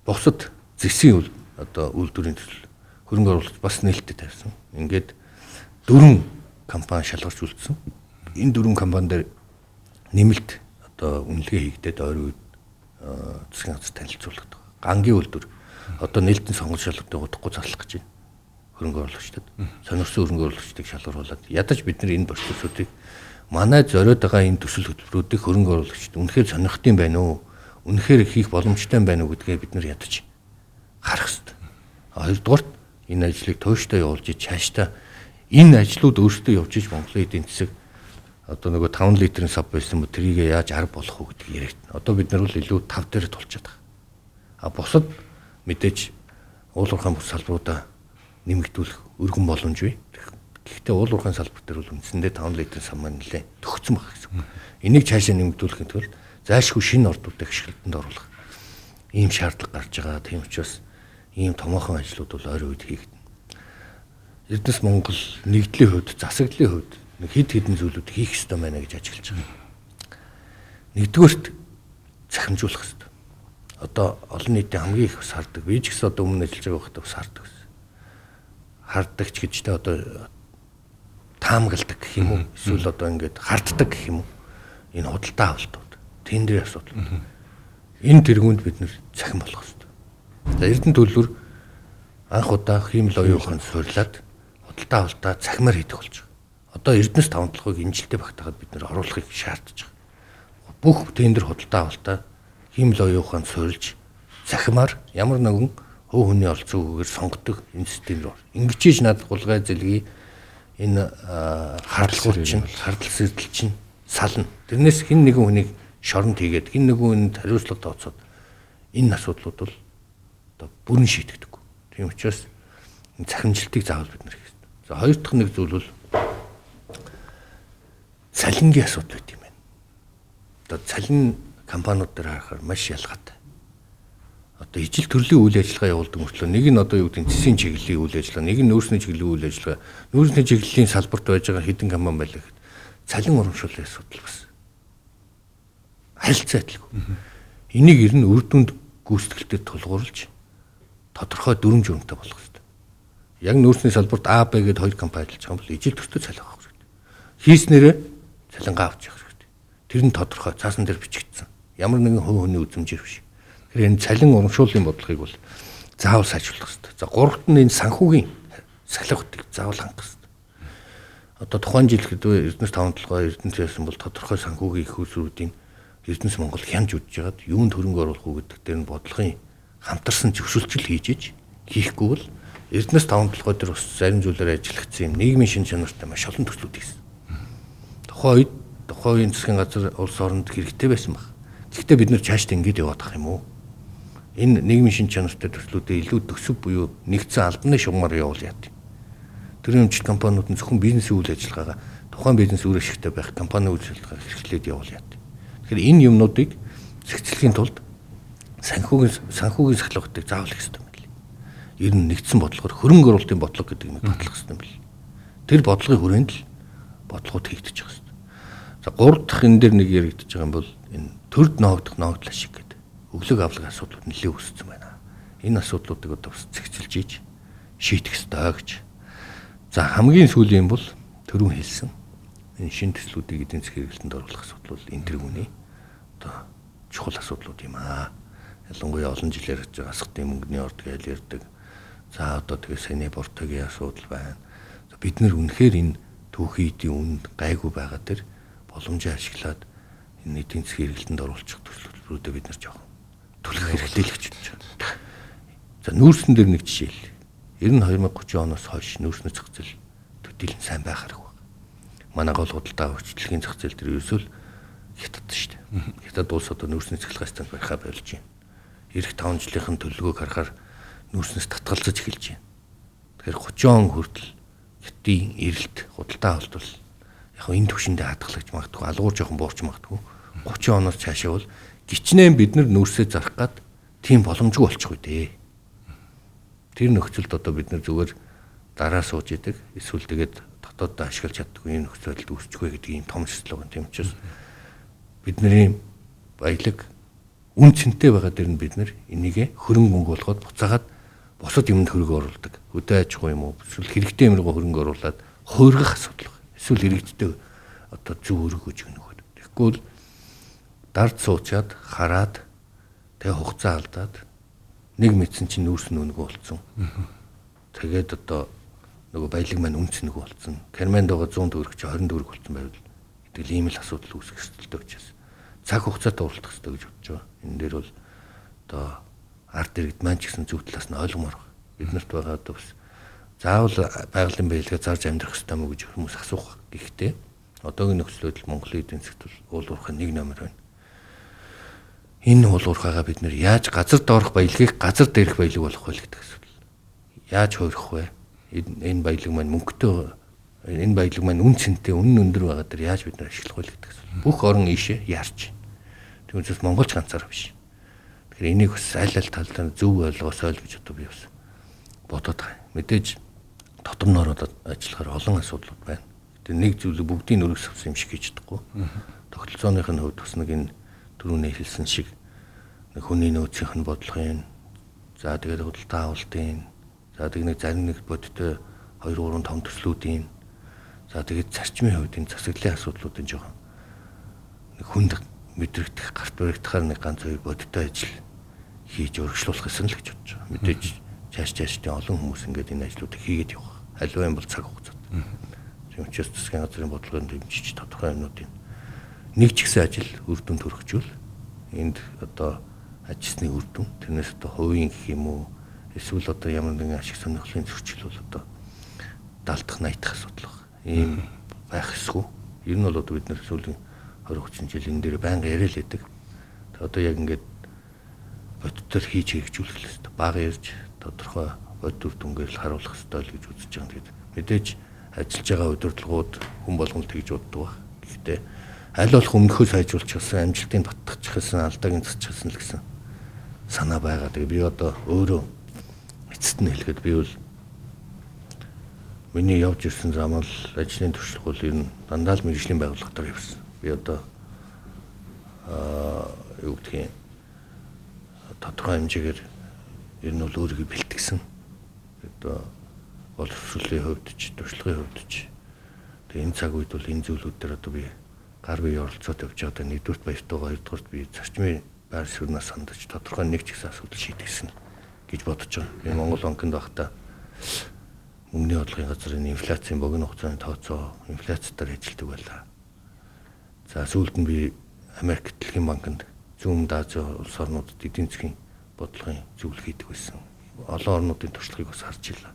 бусад зэсийн одоо үйлдвэрийн төсөл хөрөнгө оруулалт бас нээлттэй тавьсан. Ингээд 4 компани шалгарч үлдсэн. Энэ 4 компани дээр нэмэлт одоо үнэлгээ хийгдээд ойрын үед засгийн газар танилцуулдаг. Гангийн үйлдвэр одоо нээлттэй сонгон шалгалтыг удахгүй зарлах гэж байна. Хөрөнгө оруулагчдад сонирхсан хөрөнгө оруулагчдыг шалгаруулад ядаж бид нар энэ борцоосуудыг манай зориод байгаа энэ төсөл хөтөлбөрүүдийг хөрөнгө оруулагчид үнэхээр сонирхтын байна уу? Үнэхээр хийх боломжтой байна уу гэдгээ бид нар ядаж харах хэрэгтэй. Хоёрдугаарт энэ ажлыг тууштай явуулж цаашдаа Энэ ажлууд өөрсдөө явж иж Монголын эдийн засаг одоо нөгөө 5 литрийн сав байсан бол трийг яаж 10 болох вэ гэдэг яригдана. Одоо бид нар бол илүү 5 дээр тулчаад байгаа. А бусад мэдээж уул уурхайн бүс салбаруудаа нэмэгдүүлэх өргөн боломжгүй. Гэхдээ уул уурхайн салбар дээр бол үндсэндээ 5 литрийн сав маань нэлээд төгссөн байгаа гэсэн үг. Энийг цаашаа нэмэгдүүлэхэд бол зайлшгүй шинэ ордуудыг ашиглалтанд оруулах ийм шаардлага гарч байгаа. Тийм учраас ийм томоохон ажлууд бол ойрын үед хийгдэнэ. Эрдэнэс Монгол нэгдлийн хувьд, засаглалын хувьд нэг хэд хэдэн зүйлүүд хийх ёстой байна гэж ажиглаж байгаа. Нэгдүгээрт захимжуулах ёстой. Одоо олон нийтийн хамгийн их бас хардаг. Би ч гэсэн одоо өмнө ажиллаж байгаа байхдаа бас хардаг. Харддаг ч гэжтэй одоо таамагладаг гэх юм уу? Эсвэл одоо ингээд харддаг гэх юм уу? Энэ худалдаа авалтууд, тендерийн асуудал. Энэ тэргуунд бид нэр захин болох ёстой. За Эрдэнэ төлбөр анх удаа хиймэл оюун ухаанд суйрлаад худалдаа авалтаа захимаар хийдэг болж байгаа. Одоо Эрдэнэс 5 толгойг энэ жилдээ багтаагаад бид нэр оруулахыг шаардж байгаа. Бүх тендер худалдаа авалтаа хиймэл оюун ухаанд суйрлж захимаар ямар нэгэн хөв хүний оролцоогүйгээр сонгодог энэ систем рүү. Ингэж надад гулгай зэлгий энэ хардлагууд чинь хардл сэтэл чинь сална. Тэрнээс хин нэгэн хүнийг шоронд хийгээд хин нэгэн хүнд хариуцлага тооцоод энэ асуудлууд бол одоо бүрэн шийдэгдэггүй. Тийм учраас захимжилтыг заавал бид нар хийх хэрэгтэй. За хоёр дахь нэг зүйл бол цалингийн асуудал байт юм байна. Одоо цалин компаниуд дээр харахаар маш ялгаатай. Одоо ижил төрлийн үйл ажиллагаа явуулдаг мөртлөө нэг нь одоо юу гэдэг нь цэсийн чиглэлийн үйл ажиллагаа, нэг нь нөөцний чиглэлийн үйл ажиллагаа, нөөцний чиглэлийн салбарт байж байгаа хэдэн компани байлаа гэхэд цалин урамшууллын асуудал бас харилцаа адилгүй. Энийг ер нь үр дүнд гүйцэтгэлтэд тулгуурлаж тодорхой дүрм журмтай болох хэрэгтэй. Яг нөөцний салбарт А, Б гэдэг хоёр компани ажиллаж байгаа бол ижил төртөө цалин авах хэрэгтэй. Хийснээрээ цалингаа авч явах хэрэгтэй. Тэр нь тодорхой цаасан дээр бичигдсэн. Ямар нэгэн хувь хүний үзмжээр биш. Тэгэхээр энэ цалин урамшууллын бодлогыг бол заавал сайжруулах хэрэгтэй. За гуравт нь энэ санхүүгийн салхитыг заавал хангах хэрэгтэй. Одоо тухайн жил хэд Эрдэнэс 5 толгой Эрдэнэс яасан бол тодорхой санхүүгийн их усруудын Эрдэнэс Монгол хянж үдж ягаад юунд хөрөнгө оруулах уу гэдэг дээр нь бодлогын хамтарсан зөвшөлтсөл хийж хийхгүй бол Эрдэнэс 5 толгой дээр бас зарим зүйлээр ажиллагдсан юм нийгмийн шин чанартай маш олон төслүүд хийсэн. Тухайн үеийн засгийн газар улс оронд хэрэгтэй байсан баг. Гэхдээ бид нэр цаашдаа ингэж яваад ах юм уу? Энэ нийгмийн шин чанартай төслүүдэд илүү төсөв буюу нэгдсэн албаны шугамар явуул яад. Тэрийн өмчт компаниуд нь зөвхөн бизнесийн үйл ажиллагаагаа тухайн бизнес үр ашигтай байх компани үйл ажиллагаа хэрэглээд явуул яад. Тэгэхээр энэ юмнуудыг зохицлохийн тулд санхүүгийн сахилгатыг заавал хийх хэрэгтэй юм байна. Ер нь нэгдсэн бодлогоор хөрөнгө оруулалтын бодлого гэдэг нэг бодлого хэрэгтэй юм байна. Тэр бодлогын хүрээнд л бодлогууд хийгдэж байгаа хэрэгтэй. За гурав дахь энэ дээр нэг яригдж байгаа юм бол энэ төрд ноогдох ашиг гэдэг өглөг авлага асуудлууд нэлээд үүссэн байна. Энэ асуудлуудыг одоо бас зохицуулж ийж шийдэх ёстой гэж. За хамгийн сүүлийн бол түрүүн хэлсэн энэ шин төслүүдийг эдийн засгийн хэрэглэлтэнд оруулах асуудал бол энэ тэргүүний одоо чухал асуудлууд юм аа. Ялангуяа олон жилээр хийж байгаа асгтын мөнгөний орд гэж ярьдаг. За одоо тэгээ саний бортогийн асуудал байна. Бид нар үнэхээр энэ түүхийн эдийн үнд гайгүй байгаа төр боломжийг ашиглаад энэ эдийн засгийн хэрэглэлтэнд оруулах төслүүдээ бид нар жоох төлөх хэрэгтэй л гэж бодож байна. За нүүрсэн дээр нэг жишээ л. Ер нь 2030 оноос хойш нүүрсний зах зээл төдийлөн сайн байх хэрэг байна. Манай гол худалдаа авчлагын зах зээл дээр ерөөсөө л хятад шүү дээ. Хятад улс одоо нүүрсний цэглэх стандарт барихаа болж байна. Ирэх 5 жилийн төлөвлөгөөг харахаар нүүрснээс татгалзаж эхэлж байна. Тэгэхээр 30 он хүртэл хятадын эрэлт худалдаа авалт бол яг энэ төвшөндөө хадгалж магадгүй, алгуур жоохон буурч магадгүй. 30 оноос цаашаа бол гिचнээн бид нар нүүрсээ зарах гад тийм боломжгүй болчихгүй дээ. Тэр нөхцөлд одоо бид нар зүгээр дараа сууж идэг, эсвэл тэгээд дотооддоо ашиглаж чаддаггүй энэ нөхцөлд үүсчихвэ гэдэг ийм том шийдэл байна. Тийм учраас бидний баялаг үн цэнтэй байгаа дээр нь бид нар энийг хөрөнгө мөнгө болгоод буцаагаад босод юмд хөрөнгө оруулдаг. Хөдөө аж ахуй юм уу? Эсвэл хэрэгтэй юмруу хөрөнгө оруулаад хуургах асуудал байна. Эсвэл иргэдтэй одоо зөв өргөж өгнө гэдэг. Тэгэхгүй бол дард суучаад хараад тэгээ хугацаа алдаад нэг мэдсэн чинь нүүрс нүнгөө болцсон. Тэгээд одоо нөгөө баялаг маань үнц нөгөө болцсон. Карманд байгаа 100 төгрөг чи 20 төгрөг болцсон байвал тэгэл ийм л асуудал үүсэх ёстой учраас цаг хугацаатай уралдах ёстой гэж бодож байгаа. Энэ дээр бол одоо арт иргэд маань ч гэсэн зөв талаас нь ойлгомоор байна. Бид нарт байгаа одоо бас заавал байгалийн баялгаа зарж амьдрах ёстой мó гэж хүмүүс асуух. Гэхдээ одоогийн нөхцөл байдал Монголын эдийн засгт бол уул уурхай нэг номер байна. Энэ уул уурхайгаа бид нэр яаж газар доорх баялагийг газар дээрх баялаг болох вэ гэдэг асуудал. Яаж хуурах вэ? Энэ баялаг маань мөнгөтэй, энэ баялаг маань үн цэнтэй, үнэн өндөр байгаа дээр яаж бид нэр ашиглах вэ гэдэг асуудал. Бүх орон ийшээ яарч байна. Тэгвэл Монголч ганцаараа биш. Тэгэхээр энийг бас аль талдаа зөв ойлгосоо л гэж одоо би бас бодоод байгаа. Мэдээж дотор нь ороод ажиллахаар олон асуудлууд байна. Тэгээ нэг зүйлийг бүгдийг нөрөс авсан юм шиг хийж чадахгүй. Тогтолцооных нь хувьд бас нэг энэ түрүүний хэлсэн шиг нэг хүний нөөцийнх нь бодлогын, за тэгээд худалдаа авалтын, за тэгээд нэг зарим нэг бодиттой 2 3 том төслүүдийн, за тэгээд зарчмын хувьд энэ засаглалын асуудлуудын жоохон нэг хүнд мэдрэгдэх, гарт баригдахаар нэг ганц хоёр бодиттой ажил хийж өргөжлүүлэх гэсэн л гэж бодож байгаа. Мэдээж чааш олон хүмүүс ингээд энэ ажлуудыг хийгээд явах. Халиваа юм бол цаг хугацаад. Тийм учраас засгийн газрын бодлогын дэмжиж тодорхой юмнуудын нэг ч ихсэн ажил үр дүнд хүрчихвэл энд одоо ажилсны үр дүн, тэрнээс одоо хувийн гэх юм уу, эсвэл одоо ямар нэгэн ашиг сонирхлын зөрчил бол одоо 70-80 дахь асуудал баг. Ийм байх эсгүй. Ер нь бол одоо бид нэр сүүлийн 20-30 жил энэ дээр байнга яриа л байдаг. Тэгээ одоо яг ингээд бодтол хийж хэрэгжүүлэх л хэвээр бага ярьж тодорхой бодит үр дүнгээр л харуулах хэрэгтэй л гэж үзэж байгаа. Тэгээд мэдээж ажиллаж байгаа удирдлагууд хүн болгонд тэгж боддог баг. Гэхдээ аль болох өмнөхөө сайжруулчихсан, амжилтыг батгахчихсан, алдаагийн засчихсан л гэсэн санаа байгаа. Тэгээ би одоо өөрөө эцэст нь хэлэхэд би бол миний явж ирсэн зам бол ажлын туршлага бол ер нь дандаа л мэргэжлийн байгууллагатаар явсан. Би одоо юу гэдгийг тодорхой хэмжээгээр ер нь бол өөрийгөө бэлтгэсэн. Одоо боловсролын хувьд ч, туршлагын хувьд ч. Тэгээ энэ цаг үед бол энэ зүйлүүд дээр одоо би гар бие оролцоод явж байгаа. Нэгдүгürt баяртайгаа, хоёрдугаарт би зарчмын байр суурьнаас хандаж тодорхой нэг ч ихсэн асуудал шийдгэсэн гэж бодож байгаа. Би Монгол банкнд байхдаа мөнгөний бодлогын газрын инфляцийн богино хугацааны тооцоо инфляцтаар ажилладаг байлаа. За сүүлд нь би Америк дэлхийн банкнд зүүн Азийн улс орнуудад эдийн засгийн бодлогын зөвлөл хийдэг байсан. Олон орнуудын туршлагыг бас харж илаа.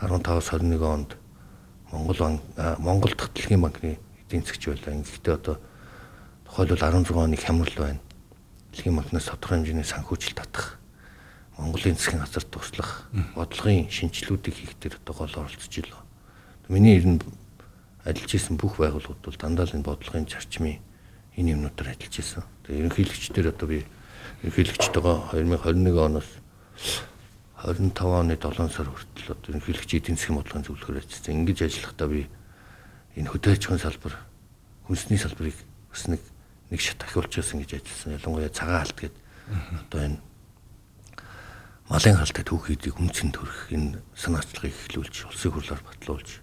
15-21 онд Монгол дахь дэлхийн банкны эдийн засгч байлаа. Гэхдээ одоо тухайлбал 16 оны хямрал байна. Дэлхийн банкнаас тодорхой хэмжээний санхүүжилт татах, Монголын засгийн газар туслах, бодлогын шинжилгүүдийг хийх дээр одоо гол оролцож илаа. Миний ер нь ажиллаж исэн бүх байгууллагууд бол дандаа л энэ бодлогын зарчмын энэ юмнуудаар ажиллаж исэн. Тэгээ ерөнхийлөгчдөр одоо би ерөнхийлөгчтэйгээ 2021 оноос 25 оны 7 сар хүртэл одоо ерөнхийлөгч эдийн засгийн бодлогын зөвлөхөөр ажилласан. Ингэж ажиллахдаа би энэ хөдөө аж ахуйн салбар, хүнсний салбарыг бас нэг шат ахиулчихсан гэж ажилласан. Ялангуяа цагаан алт гэдэг одоо энэ малын халтай түүхийдийг үнцэн төрөх энэ санаачлагыг эхлүүлж, улсын хурлаар батлуулж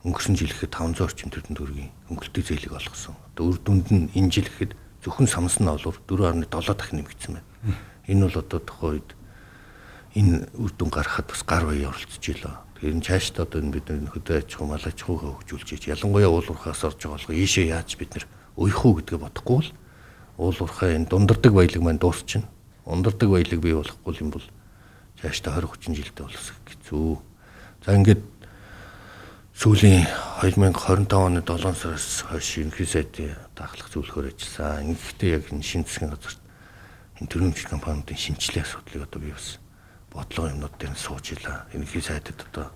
өнгөрсөн жил ихэд 500 орчим тэрбум төгрөгийн хөнгөлөлтийн зээлийг олгосон. Одоо үр дүнд нь энэ жил ихэд зөвхөн самсны олвор 4.7 дахин нэмэгдсэн байна. Энэ бол одоо тухайн үед энэ үр дүн гаргахад бас гар бие оролцож илаа. Тэгэхээр энэ цаашдаа одоо бид хөдөө аж ахуй, мал аж ахуйгаа хөгжүүлж, ялангуяа уул уурхаас орж байгаа болохоо ийшээ яаж бид нэр уйх уу гэдгээ бодохгүй л уул уурхай энэ дундардаг баялаг маань дуусчихна. Ундардаг баялаг бий болохгүй юм бол цаашдаа 20-30 жилдээ болох хэцүү. За ингээд сүүлийн 2025 оны 7 сараас хойш ерөнхий сайдын даахлах зөвлөхөөр ажилласан. Гэхдээ яг энэ шинэ засгийн газарт энэ төрөмжлөх компаниудын шинжилгээ асуудлыг одоо би бас бодлого юмнууд дээр нь сууж илаа. Ерөнхий сайдад одоо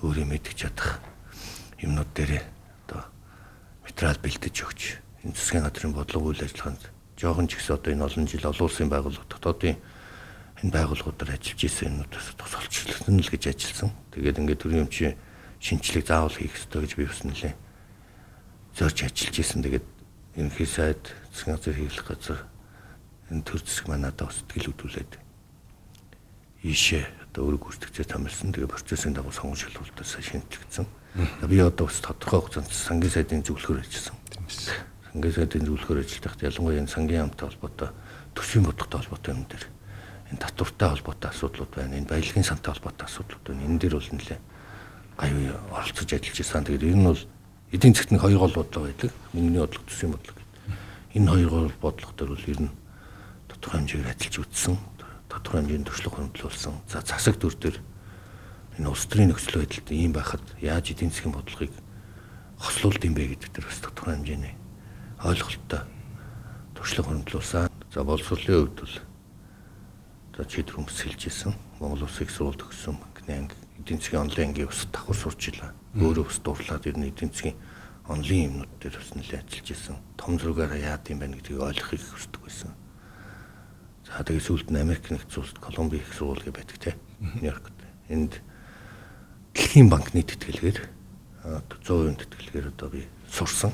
өөрийн мэдгэж чадах юмнууд дээр одоо материал бэлдэж өгч энэ засгийн газрын бодлого үйл ажиллагаанд жоохон ч ихсэн одоо энэ олон жил олон улсын байгууллага дотоодын энэ байгууллагуудаар ажиллаж исэн юмнуудаас тусалчлсан л гэж ажилласан. Тэгээд ингээд төрийн өмчийн шинжилгээг заавал хийх ёстой гэж би бас нэлээ зорж ажиллаж исэн. Тэгээд ерөнхий сайд, засгийн газар хийх газар энэ төр засаг манайдаа бас сэтгэл хөдлүүлээд ийшээ одоо өөрөг гүйцэтгэж томилсон. Тэгээд процессын дагуу сонгон шалгуулалтаас шинжлэгдсэн. Би одоо бас тодорхой хугацаанд сангийн сайдын зөвлөхөөр ажилласан. Сангийн сайдын зөвлөхөөр ажиллахдаа ялангуяа энэ сангийн яамтай холбоотой, төсвийн бодлоготой холбоотой юм дээр энэ татвартай холбоотой асуудлууд байна. Энэ баялагын сантай холбоотой асуудлууд байна. Энэ дээр бол нэлээ гайваа оролцож ажиллаж байсан. Тэгээд ер нь бол эдийн засгт нэг хоёр гол бодлого байдаг. Мөнгөний бодлого, төсвийн бодлого гэдэг. Энэ хоёр гол бодлого дээр бол ер нь тодорхой хэмжээгээр ажиллаж үзсэн. Тодорхой хэмжээний туршлага хөндлөлсөн. За засаг төр дээр энэ улс төрийн нөхцөл байдалд ийм байхад яаж эдийн засгийн бодлогыг хослуулд юм бэ гэдэг дээр бас тодорхой хэмжээний ойлголттой туршлага хөндлүүлсэн. За боловсролын хувьд бол за чийдэр хүмүүс хэлжсэн. Монгол улсыг сурвалж төгссөн банкны анги эдийн засгийн онлын ангийн ус давхар сурч илаа. Өөрөө бас дурлаад ирнэ эдийн засгийн онлын юмнууд дээр бас нэлээд ажиллаж ирсэн. Том зургаараа яад юм байна гэдгийг ойлгохыг хүсдэг байсан. За тэгээд сүүлд нь Америк нэгдсэн улсад Колумби их сургууль байдаг те. Нью-Йоркт. Энд дэлхийн банкны тэтгэлгээр 100% тэтгэлгээр одоо би сурсан.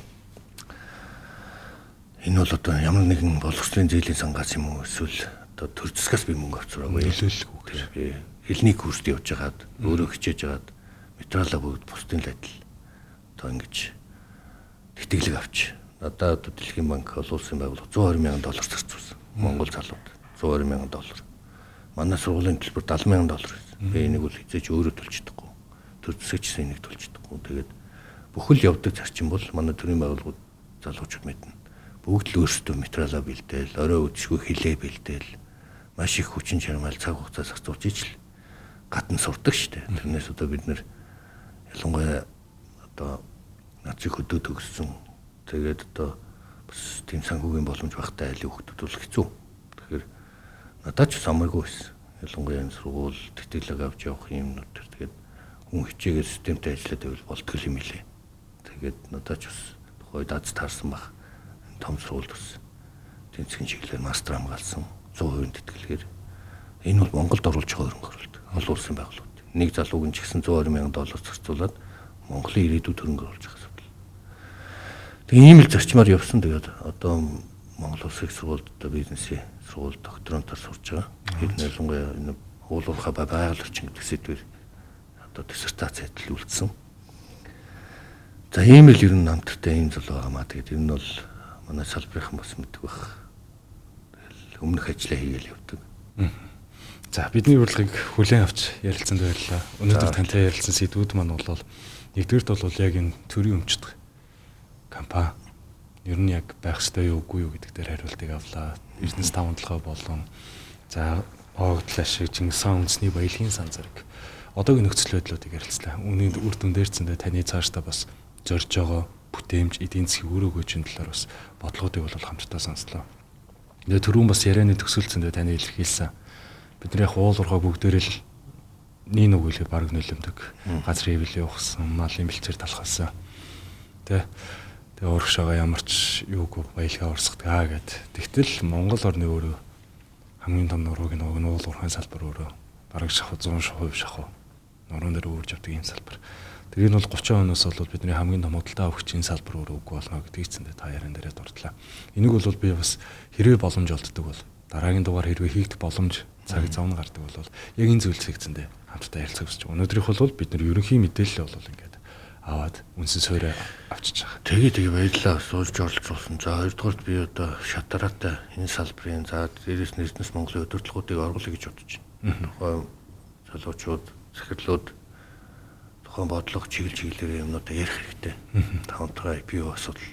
Энэ бол одоо ямар нэгэн боловсролын зээлийн сангаас юм уу эсвэл одоо төр засгаас би мөнгө авчраагүй. Нөлөөлөлгүй гэж. Би хэлний курст явж хагаад өөрөө хичээж хагаад материалаа бүгд бусдын л адил одоо ингэж тэтгэлэг авч. Надад одоо Дэлхийн банк олон улсын байгууллага $120,000 зарцуулсан. Монгол залууд $120,000. Манай сургуулийн төлбөр $70,000 байсан. Би энийг бол хизээж өөрөө төлж чадахгүй. Төр засагчсан энийг төлж чадахгүй. Тэгээд бүхэл явдаг зарчим бол манай төрийн байгууллагууд залуучууд мэднэ. Бүгд л өөрсдөө материалаа бэлдээл, орой үдшгүй хилээ бэлдээл, маш их хүчин чармайл цаг хугацаа зарцуулж ижил гадна сурдаг штэ. Тэрнээс одоо бид нэр ялангуяа одоо нациг хөдөө төгссөн. Тэгээд одоо бас тийм санхүүгийн боломж багтай айлын хүмүүс бол хэцүү. Тэгэхээр надад ч самаргүй байсан. Ялангуяа энэ сургууль тэтгэлэг авч явах юмнууд төр тэгээд хүн хичээгээр системтэй ажиллаад байвал болтгол юм илээ. Тэгээд надад ч бас тухайд аз таарсан баг. Том сургуульд бас эдийн засгийн чиглэлээр мастер хамгаалсан 100% тэтгэлгээр энэ бол Монголд оруулж байгаа хөрөнгө оруулалт. Олон улсын байгууллагууд. Нэг залууг нь ч гэсэн $120,000 зарцуулаад Монголын ирээдүйд хөрөнгө оруулж байгаа асуудал. Тэгээ ийм л зарчмаар явсан. Тэгээд одоо Монгол улсын сургуульд одоо бизнесийн сургууль докторантаар сурж байгаа. Бид ялангуяа энэ уулуурхай байгаль орчин гэдэг сэдвээр одоо диссертаци хэлүүлсэн. За ийм л ер нь намтартай ийм зүйл байгаамаа. Тэгээд энэ нь бол манай салбарынхан бас мэддэг байх. Тэгэл өмнөх ажиллаа хийгээл явдаг. За бидний урилгыг хүлээн авч ярилцсанд баярлалаа. Өнөөдөр тантай ярилцсан сэдвүүд маань бол нэгдүгээрт бол яг энэ төрийн өмчтөг компани ер нь яг байх ёстой юу үгүй юу гэдэг дээр хариултыг авлаа. Бизнес таван толгой болон за боогдол ашиг Чингис хаан үндэсний баялагын сан зэрэг одоогийн нөхцөл байдлуудыг ярилцлаа. Үүний үр дүн дээрцэндээ таны цаашдаа бас зорж байгаа бүтээмж эдийн засгийн өөрөөгөө чин талаар бас бодлогуудыг бол хамтдаа сонслоо. Тэгээ түрүүн бас ярианы төгсөлцөндөө таны илэрхийлсэн. Бид нар яг уулуурхай бүгдээрээ л нэг үгэлээ баг нөлөмдөг. Газрын хэвлэл явуулсан, малын бэлчээр талхалсан. Тэгээ ууршаага ямар ч юуг баялгаа урсгадаг гэд. Тэгтэл Монгол орны өөрөө хамгийн том нурууг нь уулуурхайн салбар өөрөө бараг шахуу 100% шахуу нуруунд дээр өөрж авдаг юм салбар. Тэр энэ бол 30 оноос бол бидний хамгийн том худалдаа авахчийн салбар өөрөө үгүй болно гэдэг эцэндээ та яран дээрээ дурдлаа. Энийг бол би бас хэрвээ боломж олддог бол дараагийн дугаар хэрвээ хийгдэх боломж цаг зав нь гардаг бол яг энэ зүйл зэгцэндээ хамтдаа ярилцах гэж байна. Өнөөдрийнх бол бид нар ерөнхий мэдээлэл бол ингээд аваад үнсэн суурь авчиж байгаа. Тэгээ баярлалаа суулж оролцуулсан. За хоёрдугаарт би одоо шатараатай энэ салбарын за дээрээс нь Эрдэнэс Монголын удирдлагуудыг оруулах гэж бодож байна. Тухайн залуучууд, захирлууд тухайн бодлого чиглэлээр юмнуудаа ярих хэрэгтэй. Тавантгай IPO асуудал.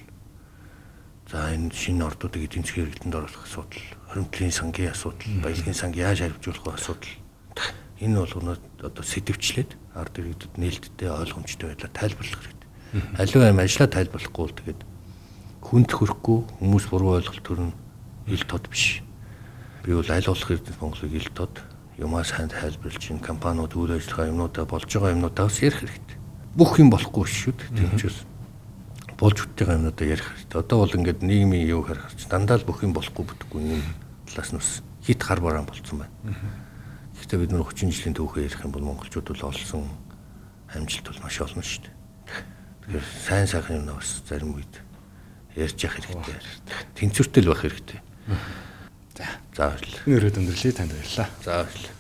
За энэ шинэ ордуудыг эдийн засгийн хэрэглэнд оруулах асуудал, хоригдлын сангийн асуудал, баялагын санг яаж хариуцуулах асуудал. Энэ болгоноо одоо сэдвчлээд ард иргэдэд нээлттэй ойлгомжтой байдлаар тайлбарлах хэрэгтэй. Аливаа юм ажлаа тайлбарлахгүй бол тэгээд хүнд хөрөхгүй хүмүүс буруу ойлголт төрн ил тод биш. Би бол аль болох Эрдэнэс Монголыг ил тод юмаа сайн тайлбарлаж ин компаниуд үйл ажиллагаа юмнуудаа болж байгаа юмнуудаас ярих хэрэгтэй. Бүх юм болохгүй шүү дээ. Тийм учраас болж үтж байгаа юмнуудаа ярих хэрэгтэй. Одоо бол ингээд нийгмийн юу харахч дандаа л бүх юм болохгүй бүтэхгүй юм талаас нь бас хит хар бараан болцсон байна. Гэхдээ бид нар 30 жилийн түүхээ ярих юм бол монголчууд бол олсон амжилт бол маш олон шүү дээ. Тэгэхээр сайн сайхан юмнаа бас зарим үед ярьж явах хэрэгтэй. Тэнцвэртэй л байх хэрэгтэй. За баярлалаа. Энэ өрөөд өндөрлөе танд баярлалаа. За баярлалаа.